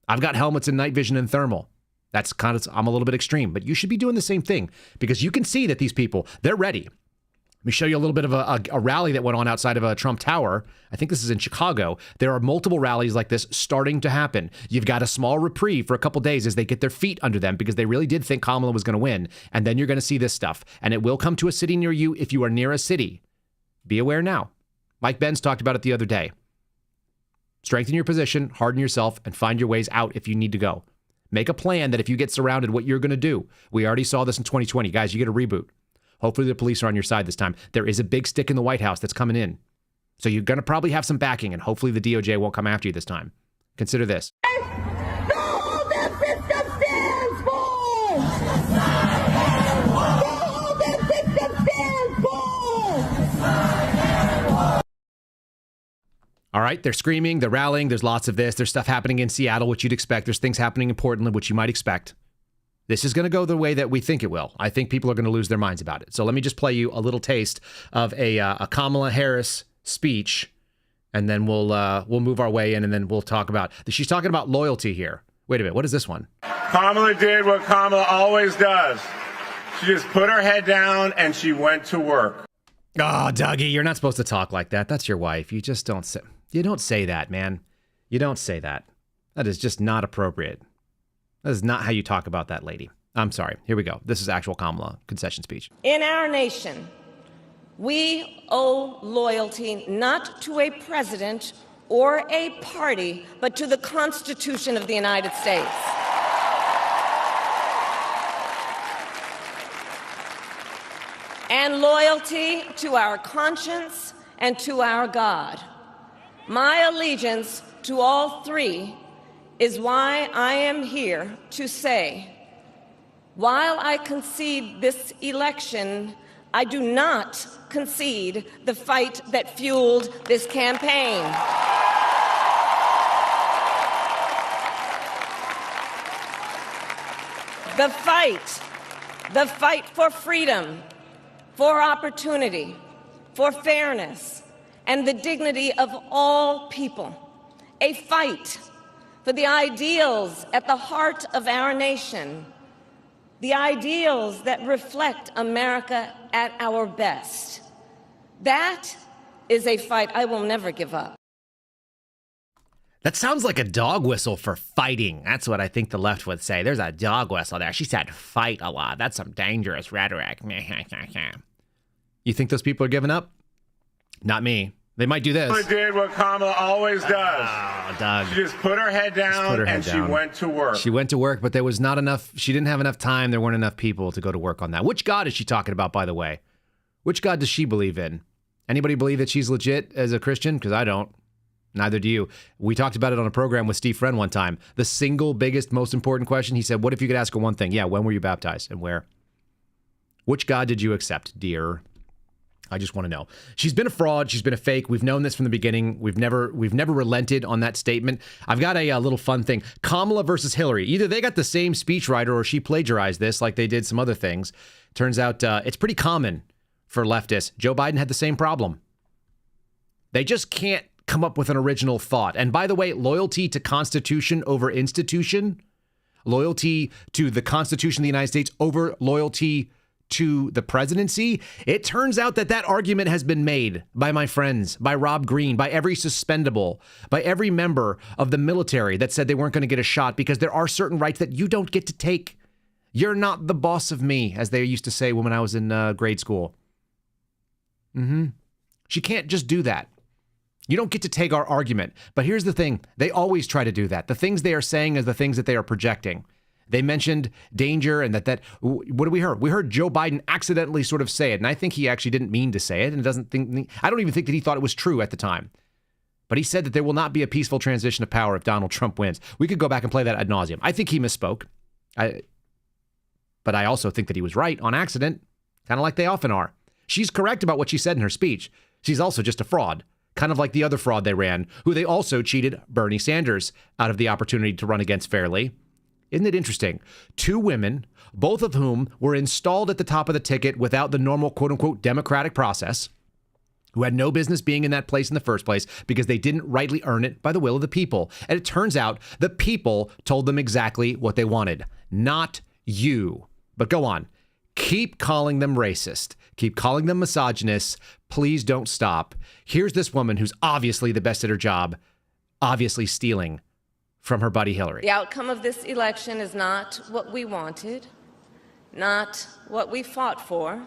I've got helmets and night vision and thermal. That's I'm a little bit extreme, but you should be doing the same thing because you can see that these people, they're ready. Let me show you a little bit of a rally that went on outside of a Trump Tower. I think this is in Chicago. There are multiple rallies like this starting to happen. You've got a small reprieve for a couple days as they get their feet under them because they really did think Kamala was going to win. And then you're going to see this stuff. And it will come to a city near you if you are near a city. Be aware now. Mike Benz talked about it the other day. Strengthen your position, harden yourself, and find your ways out if you need to go. Make a plan that if you get surrounded, what you're going to do. We already saw this in 2020. Guys, you get a reboot. Hopefully the police are on your side this time. There is a big stick in the White House that's coming in. So you're going to probably have some backing, and hopefully the DOJ won't come after you this time. Consider this. All right, they're screaming, they're rallying, there's lots of this. There's stuff happening in Seattle, which you'd expect. There's things happening in Portland, which you might expect. This is going to go the way that we think it will. I think people are going to lose their minds about it. So let me just play you a little taste of a Kamala Harris speech, and then we'll move our way in, and then we'll talk about. She's talking about loyalty here. Wait a minute, what is this one? Kamala did what Kamala always does. She just put her head down and she went to work. Oh, Dougie, you're not supposed to talk like that. That's your wife. You just don't say. You don't say that, man. You don't say that. That is just not appropriate. That is not how you talk about that lady. I'm sorry. Here we go. This is actual Kamala concession speech. In our nation, we owe loyalty not to a president or a party, but to the Constitution of the United States. And loyalty to our conscience and to our God. My allegiance to all three is why I am here to say, while I concede this election, I do not concede the fight that fueled this campaign. The fight for freedom, for opportunity, for fairness, and the dignity of all people. A fight for the ideals at the heart of our nation, the ideals that reflect America at our best. That is a fight I will never give up. That sounds like a dog whistle for fighting. That's what I think the left would say. There's a dog whistle there. She said fight a lot. That's some dangerous rhetoric. You think those people are giving up? Not me. They might do this. Kamala did what Kamala always does. Oh, Doug. She just put her head down she went to work. She went to work, but there was not enough. She didn't have enough time. There weren't enough people to go to work on that. Which God is she talking about, by the way? Which God does she believe in? Anybody believe that she's legit as a Christian? Because I don't. Neither do you. We talked about it on a program with Steve Friend one time. The single biggest, most important question, he said, what if you could ask her one thing? Yeah, when were you baptized and where? Which God did you accept, dear? I just want to know. She's been a fraud. She's been a fake. We've known this from the beginning. We've never relented on that statement. I've got a little fun thing. Kamala versus Hillary. Either they got the same speechwriter or she plagiarized this like they did some other things. Turns out it's pretty common for leftists. Joe Biden had the same problem. They just can't come up with an original thought. And by the way, loyalty to Constitution over institution, loyalty to the Constitution of the United States over loyalty to the presidency. It turns out that argument has been made by my friends, by Rob Green, by every suspendable, by every member of the military that said they weren't going to get a shot because there are certain rights that you don't get to take. You're not the boss of me, as they used to say when I was in grade school. She can't just do that. You don't get to take our argument. But here's the thing. They always try to do that. The things they are saying is the things that they are projecting. They mentioned danger and that what do we heard? We heard Joe Biden accidentally sort of say it. And I think he actually didn't mean to say it. And I don't even think that he thought it was true at the time. But he said that there will not be a peaceful transition of power if Donald Trump wins. We could go back and play that ad nauseum. I think he misspoke. But I also think that he was right on accident, kind of like they often are. She's correct about what she said in her speech. She's also just a fraud, kind of like the other fraud they ran, who they also cheated Bernie Sanders out of the opportunity to run against fairly. Isn't it interesting? Two women, both of whom were installed at the top of the ticket without the normal quote-unquote democratic process, who had no business being in that place in the first place because they didn't rightly earn it by the will of the people. And it turns out the people told them exactly what they wanted, not you. But go on. Keep calling them racist. Keep calling them misogynists. Please don't stop. Here's this woman who's obviously the best at her job, obviously stealing from her buddy Hillary. The outcome of this election is not what we wanted, not what we fought for,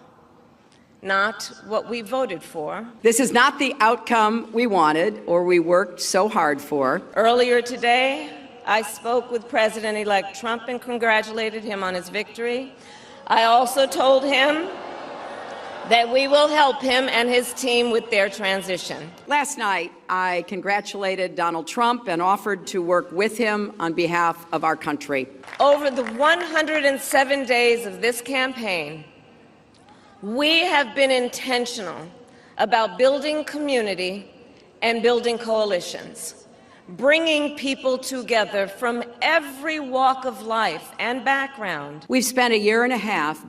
not what we voted for. This is not the outcome we wanted or we worked so hard for. Earlier today, I spoke with President-elect Trump and congratulated him on his victory. I also told him that we will help him and his team with their transition. Last night, I congratulated Donald Trump and offered to work with him on behalf of our country. Over the 107 days of this campaign, we have been intentional about building community and building coalitions, bringing people together from every walk of life and background. We've spent a year and a half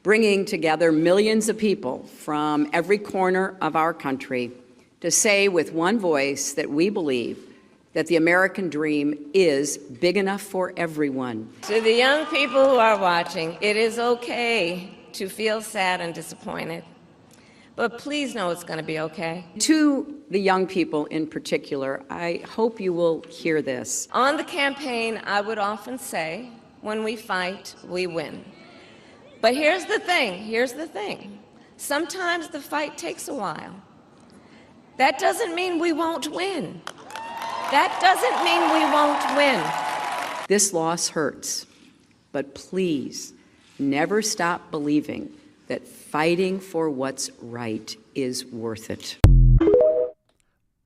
bringing together millions of people from every corner of our country to say with one voice that we believe that the American dream is big enough for everyone. To the young people who are watching, it is okay to feel sad and disappointed, but please know it's going to be okay. To the young people in particular, I hope you will hear this. On the campaign, I would often say, when we fight, we win. But here's the thing. Sometimes the fight takes a while. That doesn't mean we won't win. This loss hurts, but please never stop believing that fighting for what's right is worth it.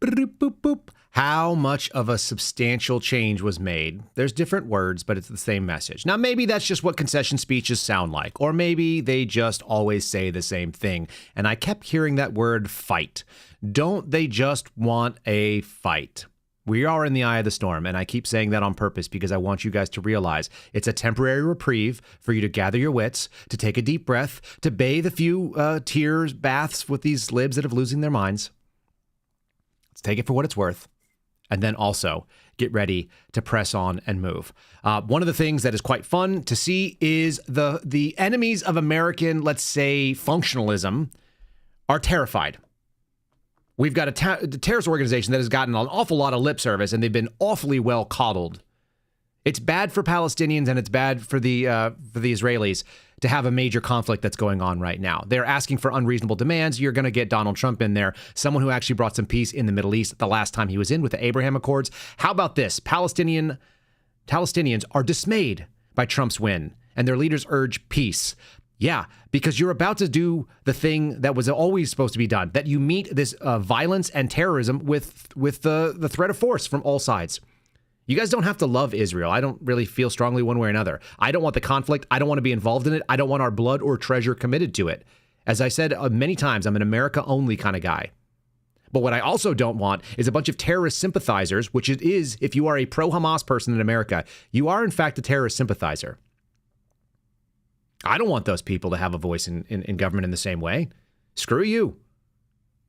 Boop, boop, boop. How much of a substantial change was made? There's different words, but it's the same message. Now, maybe that's just what concession speeches sound like, or maybe they just always say the same thing. And I kept hearing that word fight. Don't they just want a fight? We are in the eye of the storm, and I keep saying that on purpose because I want you guys to realize it's a temporary reprieve for you to gather your wits, to take a deep breath, to bathe a few tears, baths with these libs that are losing their minds. Let's take it for what it's worth. And then also get ready to press on and move. One of the things that is quite fun to see is the enemies of American, let's say, functionalism are terrified. We've got a terrorist organization that has gotten an awful lot of lip service, and they've been awfully well coddled. It's bad for Palestinians and it's bad for the Israelis to have a major conflict that's going on right now. They're asking for unreasonable demands. You're going to get Donald Trump in there, someone who actually brought some peace in the Middle East the last time he was in with the Abraham Accords. How about this? Palestinians are dismayed by Trump's win, and their leaders urge peace. Yeah, because you're about to do the thing that was always supposed to be done, that you meet this violence and terrorism with the threat of force from all sides. You guys don't have to love Israel. I don't really feel strongly one way or another. I don't want the conflict. I don't want to be involved in it. I don't want our blood or treasure committed to it. As I said many times, I'm an America-only kind of guy. But what I also don't want is a bunch of terrorist sympathizers, which it is if you are a pro-Hamas person in America. You are, in fact, a terrorist sympathizer. I don't want those people to have a voice in government in the same way. Screw you.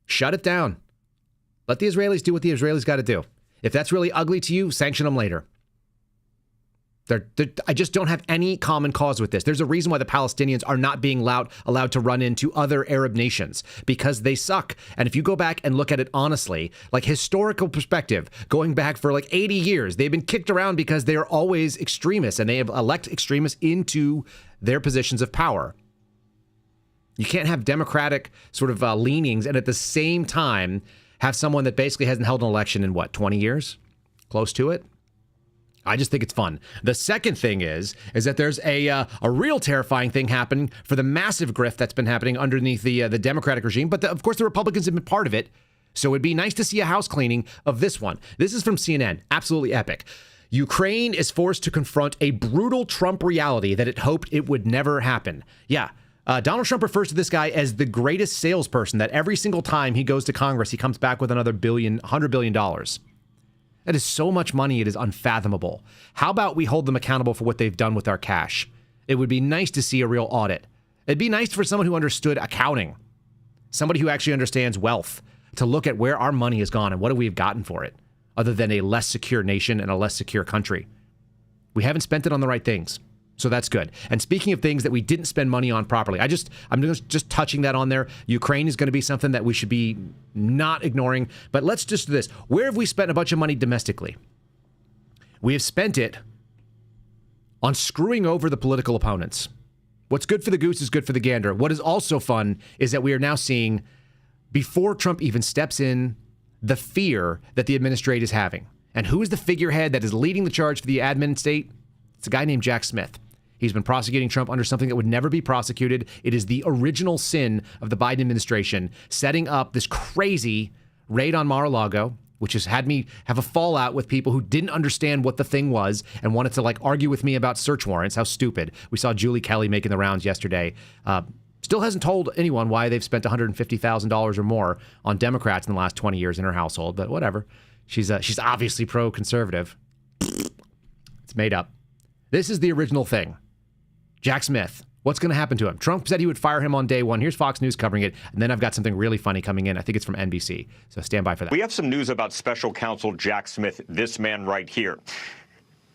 Shut it down. Let the Israelis do what the Israelis got to do. If that's really ugly to you, sanction them later. I just don't have any common cause with this. There's a reason why the Palestinians are not being allowed to run into other Arab nations, because they suck. And if you go back and look at it honestly, like historical perspective, going back for like 80 years, they've been kicked around because they are always extremists, and they have elect extremists into their positions of power. You can't have democratic sort of leanings and at the same time have someone that basically hasn't held an election in, 20 years? Close to it? I just think it's fun. The second thing is that there's a real terrifying thing happening for the massive grift that's been happening underneath the Democratic regime. But of course, the Republicans have been part of it. So it'd be nice to see a house cleaning of this one. This is from CNN. Absolutely epic. Ukraine is forced to confront a brutal Trump reality that it hoped it would never happen. Yeah. Donald Trump refers to this guy as the greatest salesperson, that every single time he goes to Congress, he comes back with another $100 billion. That is so much money, it is unfathomable. How about we hold them accountable for what they've done with our cash? It would be nice to see a real audit. It'd be nice for someone who understood accounting, somebody who actually understands wealth, to look at where our money has gone and what we have gotten for it, other than a less secure nation and a less secure country. We haven't spent it on the right things. So that's good. And speaking of things that we didn't spend money on properly, I'm just touching that on there. Ukraine is going to be something that we should be not ignoring. But let's just do this. Where have we spent a bunch of money domestically? We have spent it on screwing over the political opponents. What's good for the goose is good for the gander. What is also fun is that we are now seeing, before Trump even steps in, the fear that the administration is having. And who is the figurehead that is leading the charge for the admin state? It's a guy named Jack Smith. He's been prosecuting Trump under something that would never be prosecuted. It is the original sin of the Biden administration, setting up this crazy raid on Mar-a-Lago, which has had me have a fallout with people who didn't understand what the thing was and wanted to argue with me about search warrants. How stupid. We saw Julie Kelly making the rounds yesterday. Still hasn't told anyone why they've spent $150,000 or more on Democrats in the last 20 years in her household, but whatever. She's obviously pro-conservative. It's made up. This is the original thing. Jack Smith. What's going to happen to him? Trump said he would fire him on day one. Here's Fox News covering it. And then I've got something really funny coming in. I think it's from NBC. So stand by for that. We have some news about special counsel Jack Smith, this man right here.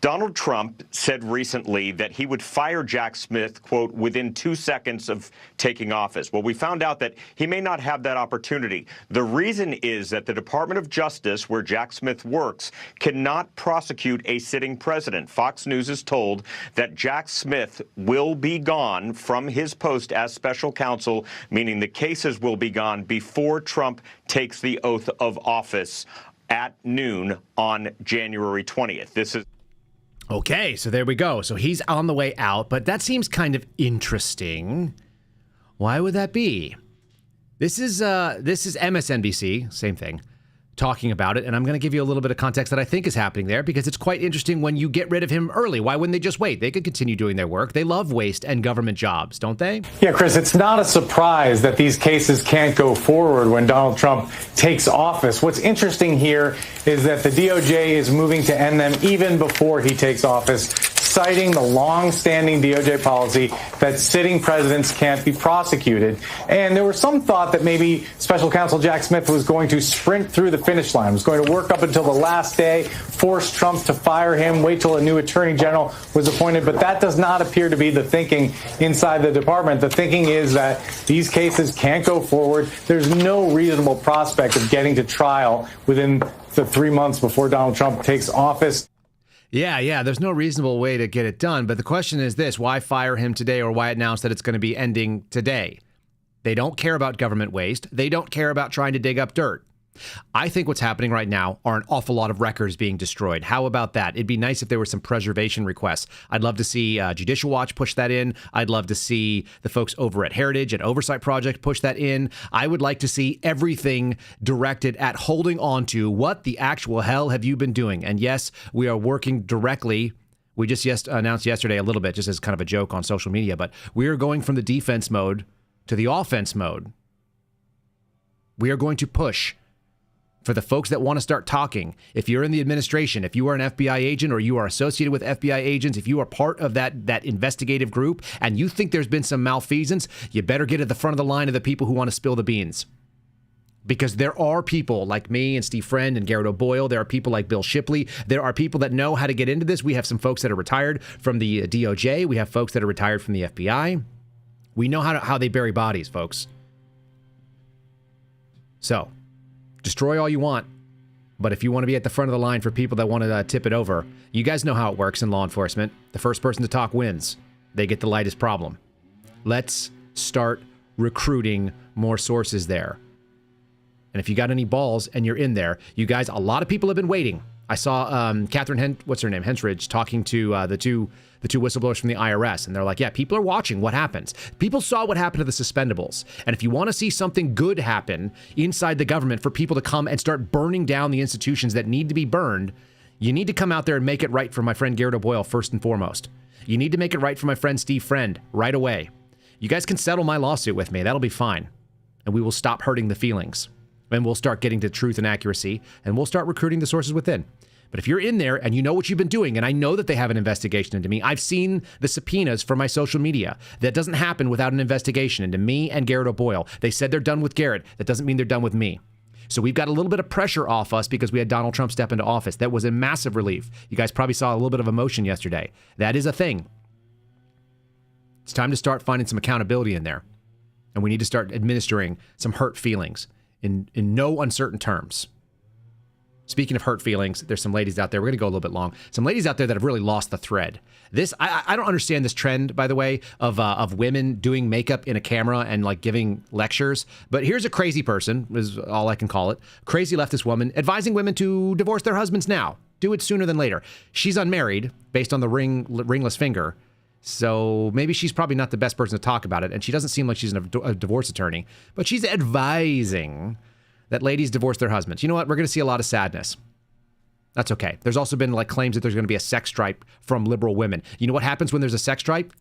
Donald Trump said recently that he would fire Jack Smith, quote, within 2 seconds of taking office. Well, we found out that he may not have that opportunity. The reason is that the Department of Justice, where Jack Smith works, cannot prosecute a sitting president. Fox News is told that Jack Smith will be gone from his post as special counsel, meaning the cases will be gone before Trump takes the oath of office at noon on January 20th. This is Okay, so there we go. So he's on the way out, but that seems kind interesting. Why would that be? This is MSNBC, same thing, talking about it, and I'm going to give you a little bit of context that I think is happening there, because it's quite interesting when you get rid of him early. Why wouldn't they just wait? They could continue doing their work. They love waste and government jobs, don't they? Yeah, Chris, it's not a surprise that these cases can't go forward when Donald Trump takes office. What's interesting here is that the DOJ is moving to end them even before he takes office, citing the long-standing DOJ policy that sitting presidents can't be prosecuted. And there was some thought that maybe special counsel Jack Smith was going to sprint through the finish line, was going to work up until the last day, force Trump to fire him, wait till a new attorney general was appointed. But that does not appear to be the thinking inside the department. The thinking is that these cases can't go forward. There's no reasonable prospect of getting to trial within the 3 months before Donald Trump takes office. Yeah, there's no reasonable way to get it done. But the question is this: why fire him today, or why announce that it's going to be ending today? They don't care about government waste. They don't care about trying to dig up dirt. I think what's happening right now are an awful lot of records being destroyed. How about that? It'd be nice if there were some preservation requests. I'd love to see Judicial Watch push that in. I'd love to see the folks over at Heritage and Oversight Project push that in. I would like to see everything directed at holding on to what the actual hell have you been doing? And yes, we are working directly. We just announced yesterday a little bit, just as kind of a joke on social media, but we are going from the defense mode to the offense mode. We are going to push for the folks that want to start talking. If you're in the administration, if you are an FBI agent or you are associated with FBI agents, if you are part of that investigative group and you think there's been some malfeasance, you better get at the front of the line of the people who want to spill the beans. Because there are people like me and Steve Friend and Garrett O'Boyle. There are people like Bill Shipley. There are people that know how to get into this. We have some folks that are retired from the DOJ. We have folks that are retired from the FBI. We know how they bury bodies, folks. So, destroy all you want. But if you want to be at the front of the line for people that want to tip it over, you guys know how it works in law enforcement. The first person to talk wins. They get the lightest problem. Let's start recruiting more sources there. And if you got any balls and you're in there, you guys, a lot of people have been waiting. I saw Catherine Hensridge talking to the two whistleblowers from the IRS, and they're like, yeah, people are watching what happens. People saw what happened to the suspendables. And if you want to see something good happen inside the government for people to come and start burning down the institutions that need to be burned, you need to come out there and make it right for my friend Garrett O'Boyle first and foremost. You need to make it right for my friend Steve Friend right away. You guys can settle my lawsuit with me. That'll be fine. And we will stop hurting the feelings. And we'll start getting to truth and accuracy, and we'll start recruiting the sources within. But if you're in there and you know what you've been doing, and I know that they have an investigation into me, I've seen the subpoenas from my social media. That doesn't happen without an investigation into me and Garrett O'Boyle. They said they're done with Garrett. That doesn't mean they're done with me. So we've got a little bit of pressure off us because we had Donald Trump step into office. That was a massive relief. You guys probably saw a little bit of emotion yesterday. That is a thing. It's time to start finding some accountability in there. And we need to start administering some hurt feelings in no uncertain terms. Speaking of hurt feelings, there's some ladies out there. We're going to go a little bit long. Some ladies out there that have really lost the thread. This, I don't understand this trend, by the way, of women doing makeup in a camera and like giving lectures. But here's a crazy person, is all I can call it. Crazy leftist woman advising women to divorce their husbands now. Do it sooner than later. She's unmarried based on the ringless finger. So maybe she's probably not the best person to talk about it. And she doesn't seem like she's a divorce attorney. But she's advising that ladies divorce their husbands. You know what? We're going to see a lot of sadness. That's okay. There's also been like claims that there's going to be a sex stripe from liberal women. You know what happens when there's a sex stripe?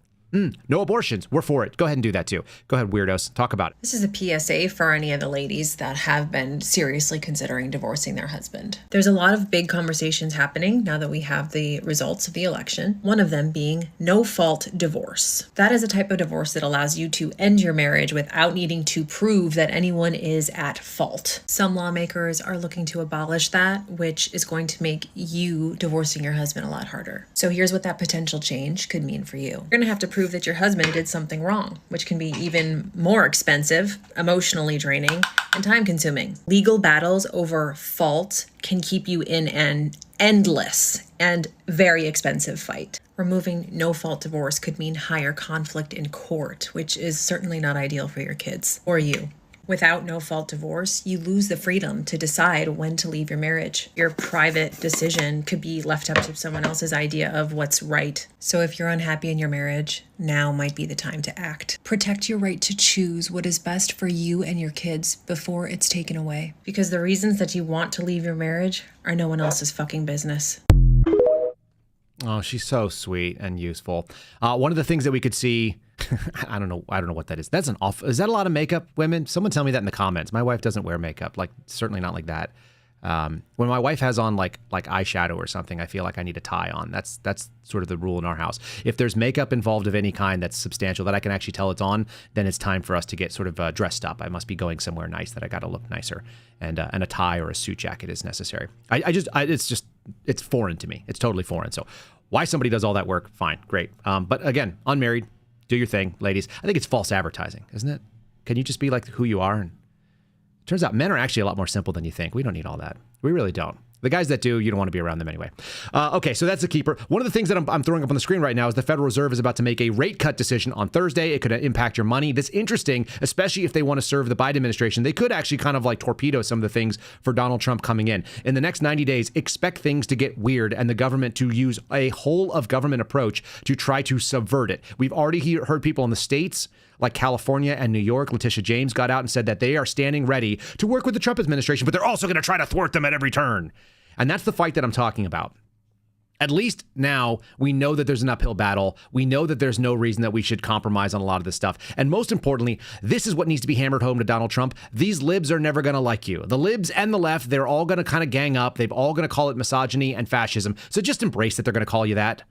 No abortions. We're for it. Go ahead and do that too. Go ahead, weirdos. Talk about it. This is a PSA for any of the ladies that have been seriously considering divorcing their husband. There's a lot of big conversations happening now that we have the results of the election. One of them being no-fault divorce. That is a type of divorce that allows you to end your marriage without needing to prove that anyone is at fault. Some lawmakers are looking to abolish that, which is going to make you divorcing your husband a lot harder. So here's what that potential change could mean for you. You're going to have to prove that your husband did something wrong, which can be even more expensive, emotionally draining, and time-consuming. Legal battles over fault can keep you in an endless and very expensive fight. Removing no-fault divorce could mean higher conflict in court, which is certainly not ideal for your kids or you. Without no-fault divorce, you lose the freedom to decide when to leave your marriage. Your private decision could be left up to someone else's idea of what's right. So if you're unhappy in your marriage, now might be the time to act. Protect your right to choose what is best for you and your kids before it's taken away. Because the reasons that you want to leave your marriage are no one else's fucking business. Oh, she's so sweet and useful. One of the things that we could see, I don't know what that is. That's is that a lot of makeup, women? Someone tell me that in the comments. My wife doesn't wear makeup, like certainly not like that. When my wife has on like eyeshadow or something, I feel like I need a tie on. That's sort of the rule in our house. If there's makeup involved of any kind that's substantial that I can actually tell it's on, then it's time for us to get sort of dressed up. I must be going somewhere nice that I got to look nicer, and a tie or a suit jacket is necessary. It's foreign to me. It's totally foreign. So why somebody does all that work, fine, great. But again, unmarried, do your thing, ladies. I think it's false advertising, isn't it? Can you just be like who you are? And it turns out men are actually a lot more simple than you think. We don't need all that. We really don't. The guys that do, you don't want to be around them anyway. Okay, so that's the keeper. One of the things that I'm throwing up on the screen right now is the Federal Reserve is about to make a rate cut decision on Thursday. It could impact your money. That's interesting, especially if they want to serve the Biden administration. They could actually kind of like torpedo some of the things for Donald Trump coming in. In the next 90 days, expect things to get weird and the government to use a whole of government approach to try to subvert it. We've already heard people in the states like California and New York. Letitia James got out and said that they are standing ready to work with the Trump administration, but they're also going to try to thwart them at every turn. And that's the fight that I'm talking about. At least now we know that there's an uphill battle. We know that there's no reason that we should compromise on a lot of this stuff. And most importantly, this is what needs to be hammered home to Donald Trump. These libs are never going to like you. The libs and the left, they're all going to kind of gang up. They're all going to call it misogyny and fascism. So just embrace that they're going to call you that.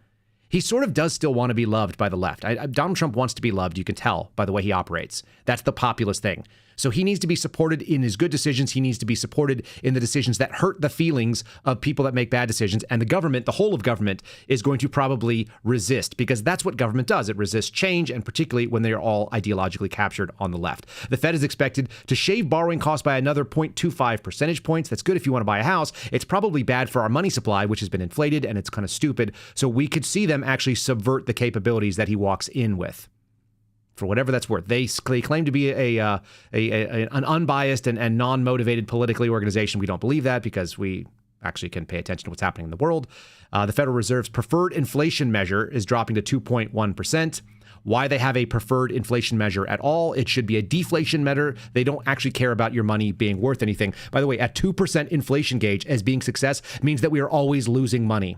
He sort of does still want to be loved by the left. Donald Trump wants to be loved. You can tell by the way he operates. That's the populist thing. So he needs to be supported in his good decisions. He needs to be supported in the decisions that hurt the feelings of people that make bad decisions. And the government, the whole of government, is going to probably resist, because that's what government does. It resists change, and particularly when they are all ideologically captured on the left. The Fed is expected to shave borrowing costs by another 0.25 percentage points. That's good if you want to buy a house. It's probably bad for our money supply, which has been inflated, and it's kind of stupid. So we could see them actually subvert the capabilities that he walks in with, for whatever that's worth. They claim to be an unbiased and non-motivated politically organization. We don't believe that, because we actually can pay attention to what's happening in the world. The Federal Reserve's preferred inflation measure is dropping to 2.1%. Why they have a preferred inflation measure at all? It should be a deflation measure. They don't actually care about your money being worth anything. By the way, a 2% inflation gauge as being success means that we are always losing money,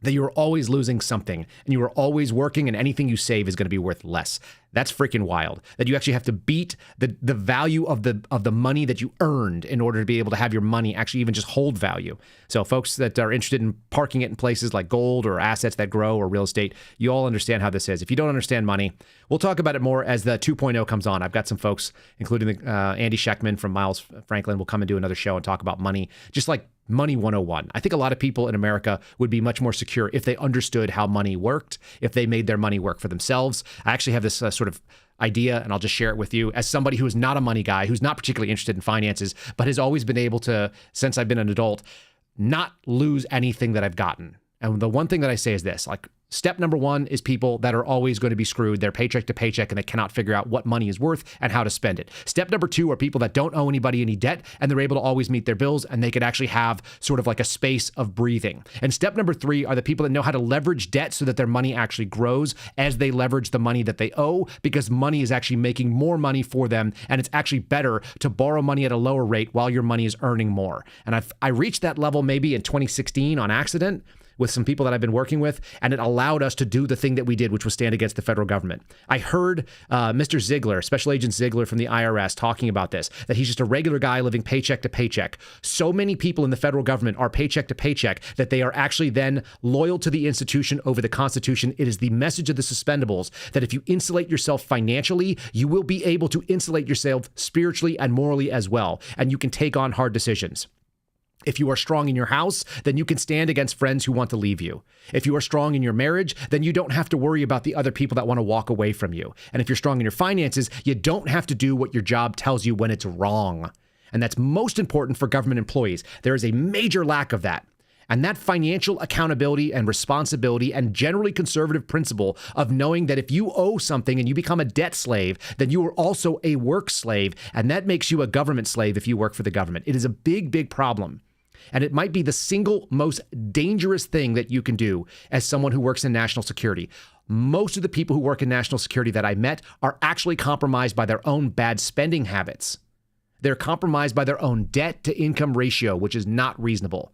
that you are always losing something, and you are always working, and anything you save is going to be worth less. That's freaking wild. That you actually have to beat the value of the money that you earned in order to be able to have your money actually even just hold value. So folks that are interested in parking it in places like gold or assets that grow or real estate, you all understand how this is. If you don't understand money, we'll talk about it more as the 2.0 comes on. I've got some folks, including Andy Schechtman from Miles Franklin, will come and do another show and talk about money, just like Money 101. I think a lot of people in America would be much more secure if they understood how money worked, if they made their money work for themselves. I actually have this sort of idea, and I'll just share it with you as somebody who is not a money guy, who's not particularly interested in finances, but has always been able to, since I've been an adult, not lose anything that I've gotten. And the one thing that I say is this, like, step number one is people that are always going to be screwed. They're paycheck to paycheck, and they cannot figure out what money is worth and how to spend it. Step number two are people that don't owe anybody any debt, and they're able to always meet their bills, and they could actually have sort of like a space of breathing. And step number three are the people that know how to leverage debt so that their money actually grows as they leverage the money that they owe, because money is actually making more money for them, and it's actually better to borrow money at a lower rate while your money is earning more. And I reached that level maybe in 2016 on accident with some people that I've been working with, and it allowed us to do the thing that we did, which was stand against the federal government. I heard Mr. Ziegler, Special Agent Ziegler from the IRS, talking about this, that he's just a regular guy living paycheck to paycheck. So many people in the federal government are paycheck to paycheck that they are actually then loyal to the institution over the Constitution. It is the message of the suspendables that if you insulate yourself financially, you will be able to insulate yourself spiritually and morally as well, and you can take on hard decisions. If you are strong in your house, then you can stand against friends who want to leave you. If you are strong in your marriage, then you don't have to worry about the other people that want to walk away from you. And if you're strong in your finances, you don't have to do what your job tells you when it's wrong. And that's most important for government employees. There is a major lack of that. And that financial accountability and responsibility and generally conservative principle of knowing that if you owe something and you become a debt slave, then you are also a work slave. And that makes you a government slave if you work for the government. It is a big, big problem. And it might be the single most dangerous thing that you can do as someone who works in national security. Most of the people who work in national security that I met are actually compromised by their own bad spending habits. They're compromised by their own debt to income ratio, which is not reasonable.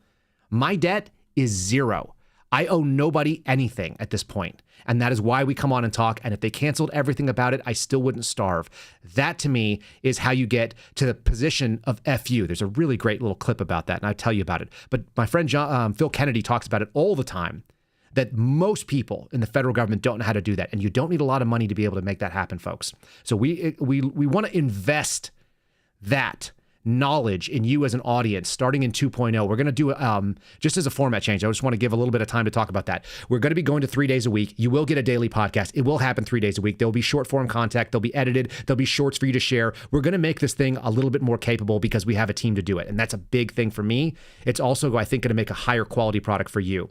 My debt is zero. I owe nobody anything at this point. And that is why we come on and talk. And if they canceled everything about it, I still wouldn't starve. That to me is how you get to the position of FU. There's a really great little clip about that, and I'll tell you about it. But my friend Phil Kennedy talks about it all the time, that most people in the federal government don't know how to do that. And you don't need a lot of money to be able to make that happen, folks. So we want to invest that knowledge in you as an audience starting in 2.0. We're going to do just as a format change. I just want to give a little bit of time to talk about that. We're going to be going to 3 days a week. You will get a daily podcast. It will happen 3 days a week. There'll be short form content. They'll be edited. There'll be shorts for you to share. We're going to make this thing a little bit more capable because we have a team to do it. And that's a big thing for me. It's also, I think, going to make a higher quality product for you.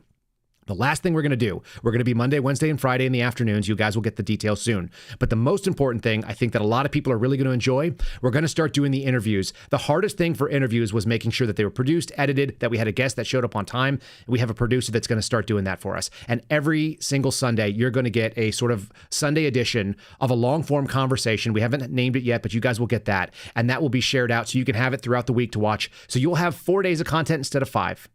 The last thing we're going to do, we're going to be Monday, Wednesday, and Friday in the afternoons. You guys will get the details soon. But the most important thing, I think that a lot of people are really going to enjoy, we're going to start doing the interviews. The hardest thing for interviews was making sure that they were produced, edited, that we had a guest that showed up on time. We have a producer that's going to start doing that for us. And every single Sunday, you're going to get a sort of Sunday edition of a long-form conversation. We haven't named it yet, but you guys will get that. And that will be shared out so you can have it throughout the week to watch. So you'll have 4 days of content instead of 5.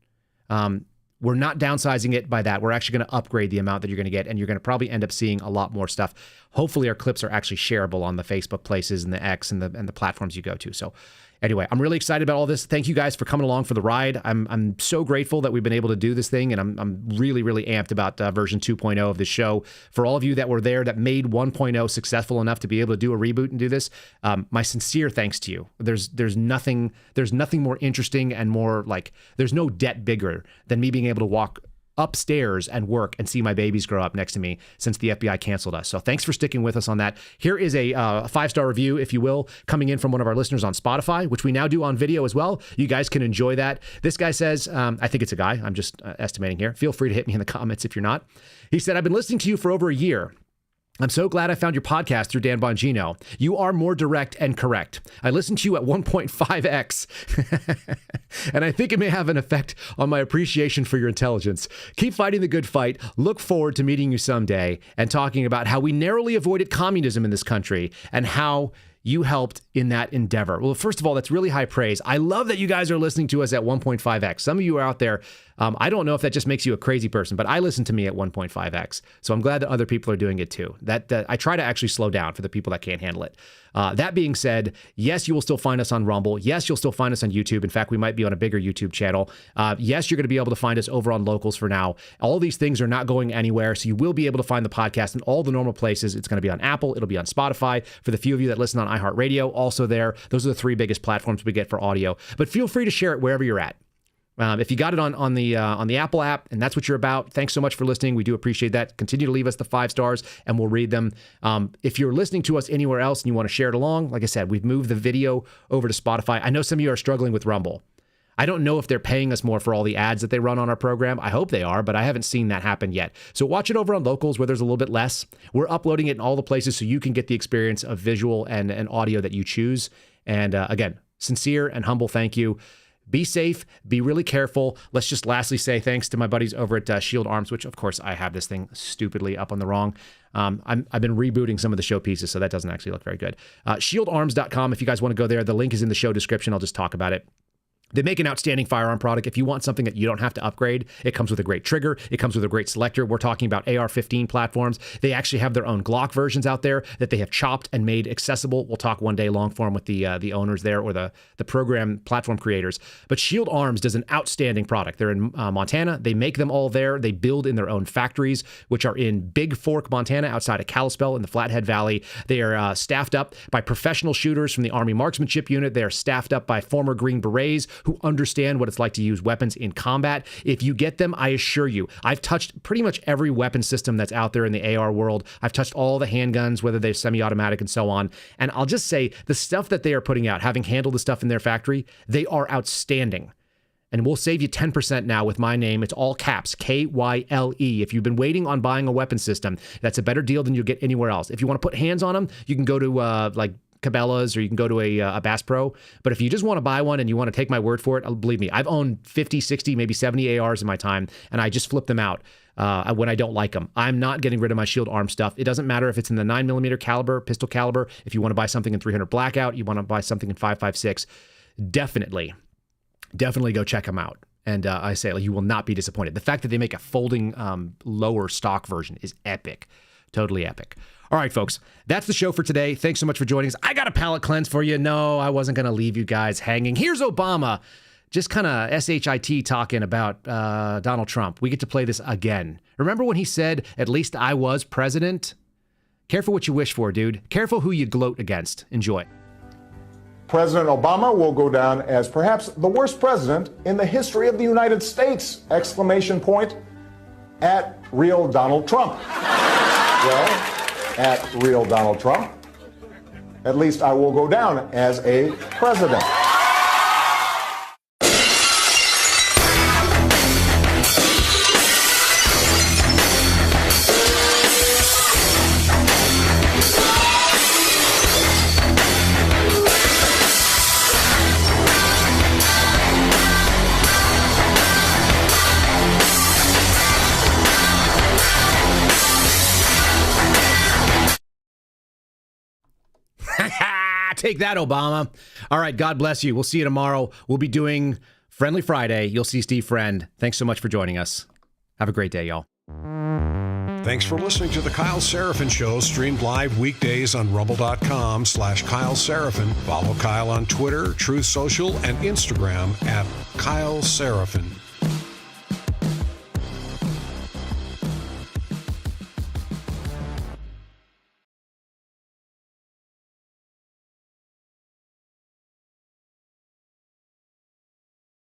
we're not downsizing it by that. We're actually going to upgrade the amount that you're going to get, and you're going to probably end up seeing a lot more stuff. Hopefully our clips are actually shareable on the Facebook places and the X and the platforms you go to. So anyway, I'm really excited about all this. Thank you guys for coming along for the ride. I'm so grateful that we've been able to do this thing, and I'm really, really amped about version 2.0 of this show. For all of you that were there that made 1.0 successful enough to be able to do a reboot and do this, my sincere thanks to you. There's nothing more interesting and more like, there's no debt bigger than me being able to walk upstairs and work and see my babies grow up next to me since the FBI canceled us. So thanks for sticking with us on that. Here is a 5-star review, if you will, coming in from one of our listeners on Spotify, which we now do on video as well. You guys can enjoy that. This guy says, I think it's a guy. I'm just estimating here. Feel free to hit me in the comments if you're not. He said, I've been listening to you for over a year. I'm so glad I found your podcast through Dan Bongino. You are more direct and correct. I listened to you at 1.5x, and I think it may have an effect on my appreciation for your intelligence. Keep fighting the good fight. Look forward to meeting you someday and talking about how we narrowly avoided communism in this country and how you helped in that endeavor. Well, first of all, that's really high praise. I love that you guys are listening to us at 1.5x. Some of you are out there. I don't know if that just makes you a crazy person, but I listen to me at 1.5x. So I'm glad that other people are doing it too. That I try to actually slow down for the people that can't handle it. That being said, yes, you will still find us on Rumble. Yes, you'll still find us on YouTube. In fact, we might be on a bigger YouTube channel. Yes, you're going to be able to find us over on Locals for now. All these things are not going anywhere, so you will be able to find the podcast in all the normal places. It's going to be on Apple. It'll be on Spotify. For the few of you that listen on iHeartRadio, also there. Those are the 3 biggest platforms we get for audio. But feel free to share it wherever you're at. If you got it on the Apple app and that's what you're about, thanks so much for listening. We do appreciate that. Continue to leave us the 5 stars and we'll read them. If you're listening to us anywhere else and you want to share it along, like I said, we've moved the video over to Spotify. I know some of you are struggling with Rumble. I don't know if they're paying us more for all the ads that they run on our program. I hope they are, but I haven't seen that happen yet. So watch it over on Locals where there's a little bit less. We're uploading it in all the places so you can get the experience of visual and audio that you choose. And again, sincere and humble thank you. Be safe. Be really careful. Let's just lastly say thanks to my buddies over at Shield Arms, which, of course, I have this thing stupidly up on the wrong. I've been rebooting some of the show pieces, so that doesn't actually look very good. ShieldArms.com, if you guys want to go there. The link is in the show description. I'll just talk about it. They make an outstanding firearm product. If you want something that you don't have to upgrade, it comes with a great trigger. It comes with a great selector. We're talking about AR-15 platforms. They actually have their own Glock versions out there that they have chopped and made accessible. We'll talk one day long form with the owners there or the program platform creators. But Shield Arms does an outstanding product. They're in Montana. They make them all there. They build in their own factories, which are in Big Fork, Montana, outside of Kalispell in the Flathead Valley. They are staffed up by professional shooters from the Army Marksmanship Unit. They are staffed up by former Green Berets who understand what it's like to use weapons in combat. If you get them, I assure you, I've touched pretty much every weapon system that's out there in the AR world. I've touched all the handguns, whether they're semi-automatic and so on. And I'll just say the stuff that they are putting out, having handled the stuff in their factory, they are outstanding. And we'll save you 10% now with my name. It's all caps, KYLE. If you've been waiting on buying a weapon system, that's a better deal than you'll get anywhere else. If you want to put hands on them, you can go to like Cabela's or you can go to a Bass Pro. But if you just want to buy one and you want to take my word for it, believe me, I've owned 50, 60, maybe 70 ARs in my time, and I just flip them out when I don't like them. I'm not getting rid of my Shield Arm stuff. It doesn't matter if it's in the 9mm caliber, pistol caliber. If you want to buy something in 300 blackout, you want to buy something in 5.56, definitely go check them out. And I say, you will not be disappointed. The fact that they make a folding lower stock version is epic. Totally epic. All right, folks, that's the show for today. Thanks so much for joining us. I got a palate cleanse for you. No, I wasn't going to leave you guys hanging. Here's Obama just kind of SHIT talking about Donald Trump. We get to play this again. Remember when he said, at least I was president? Careful what you wish for, dude. Careful who you gloat against. Enjoy. President Obama will go down as perhaps the worst president in the history of the United States! Exclamation point at real Donald Trump. Well, at real Donald Trump, at least I will go down as a president. Take that, Obama. All right, God bless you. We'll see you tomorrow. We'll be doing Friendly Friday. You'll see Steve Friend. Thanks so much for joining us. Have a great day, y'all. Thanks for listening to The Kyle Seraphin Show, streamed live weekdays on rumble.com/Kyle Seraphin. Follow Kyle on Twitter, Truth Social, and Instagram at Kyle Seraphin.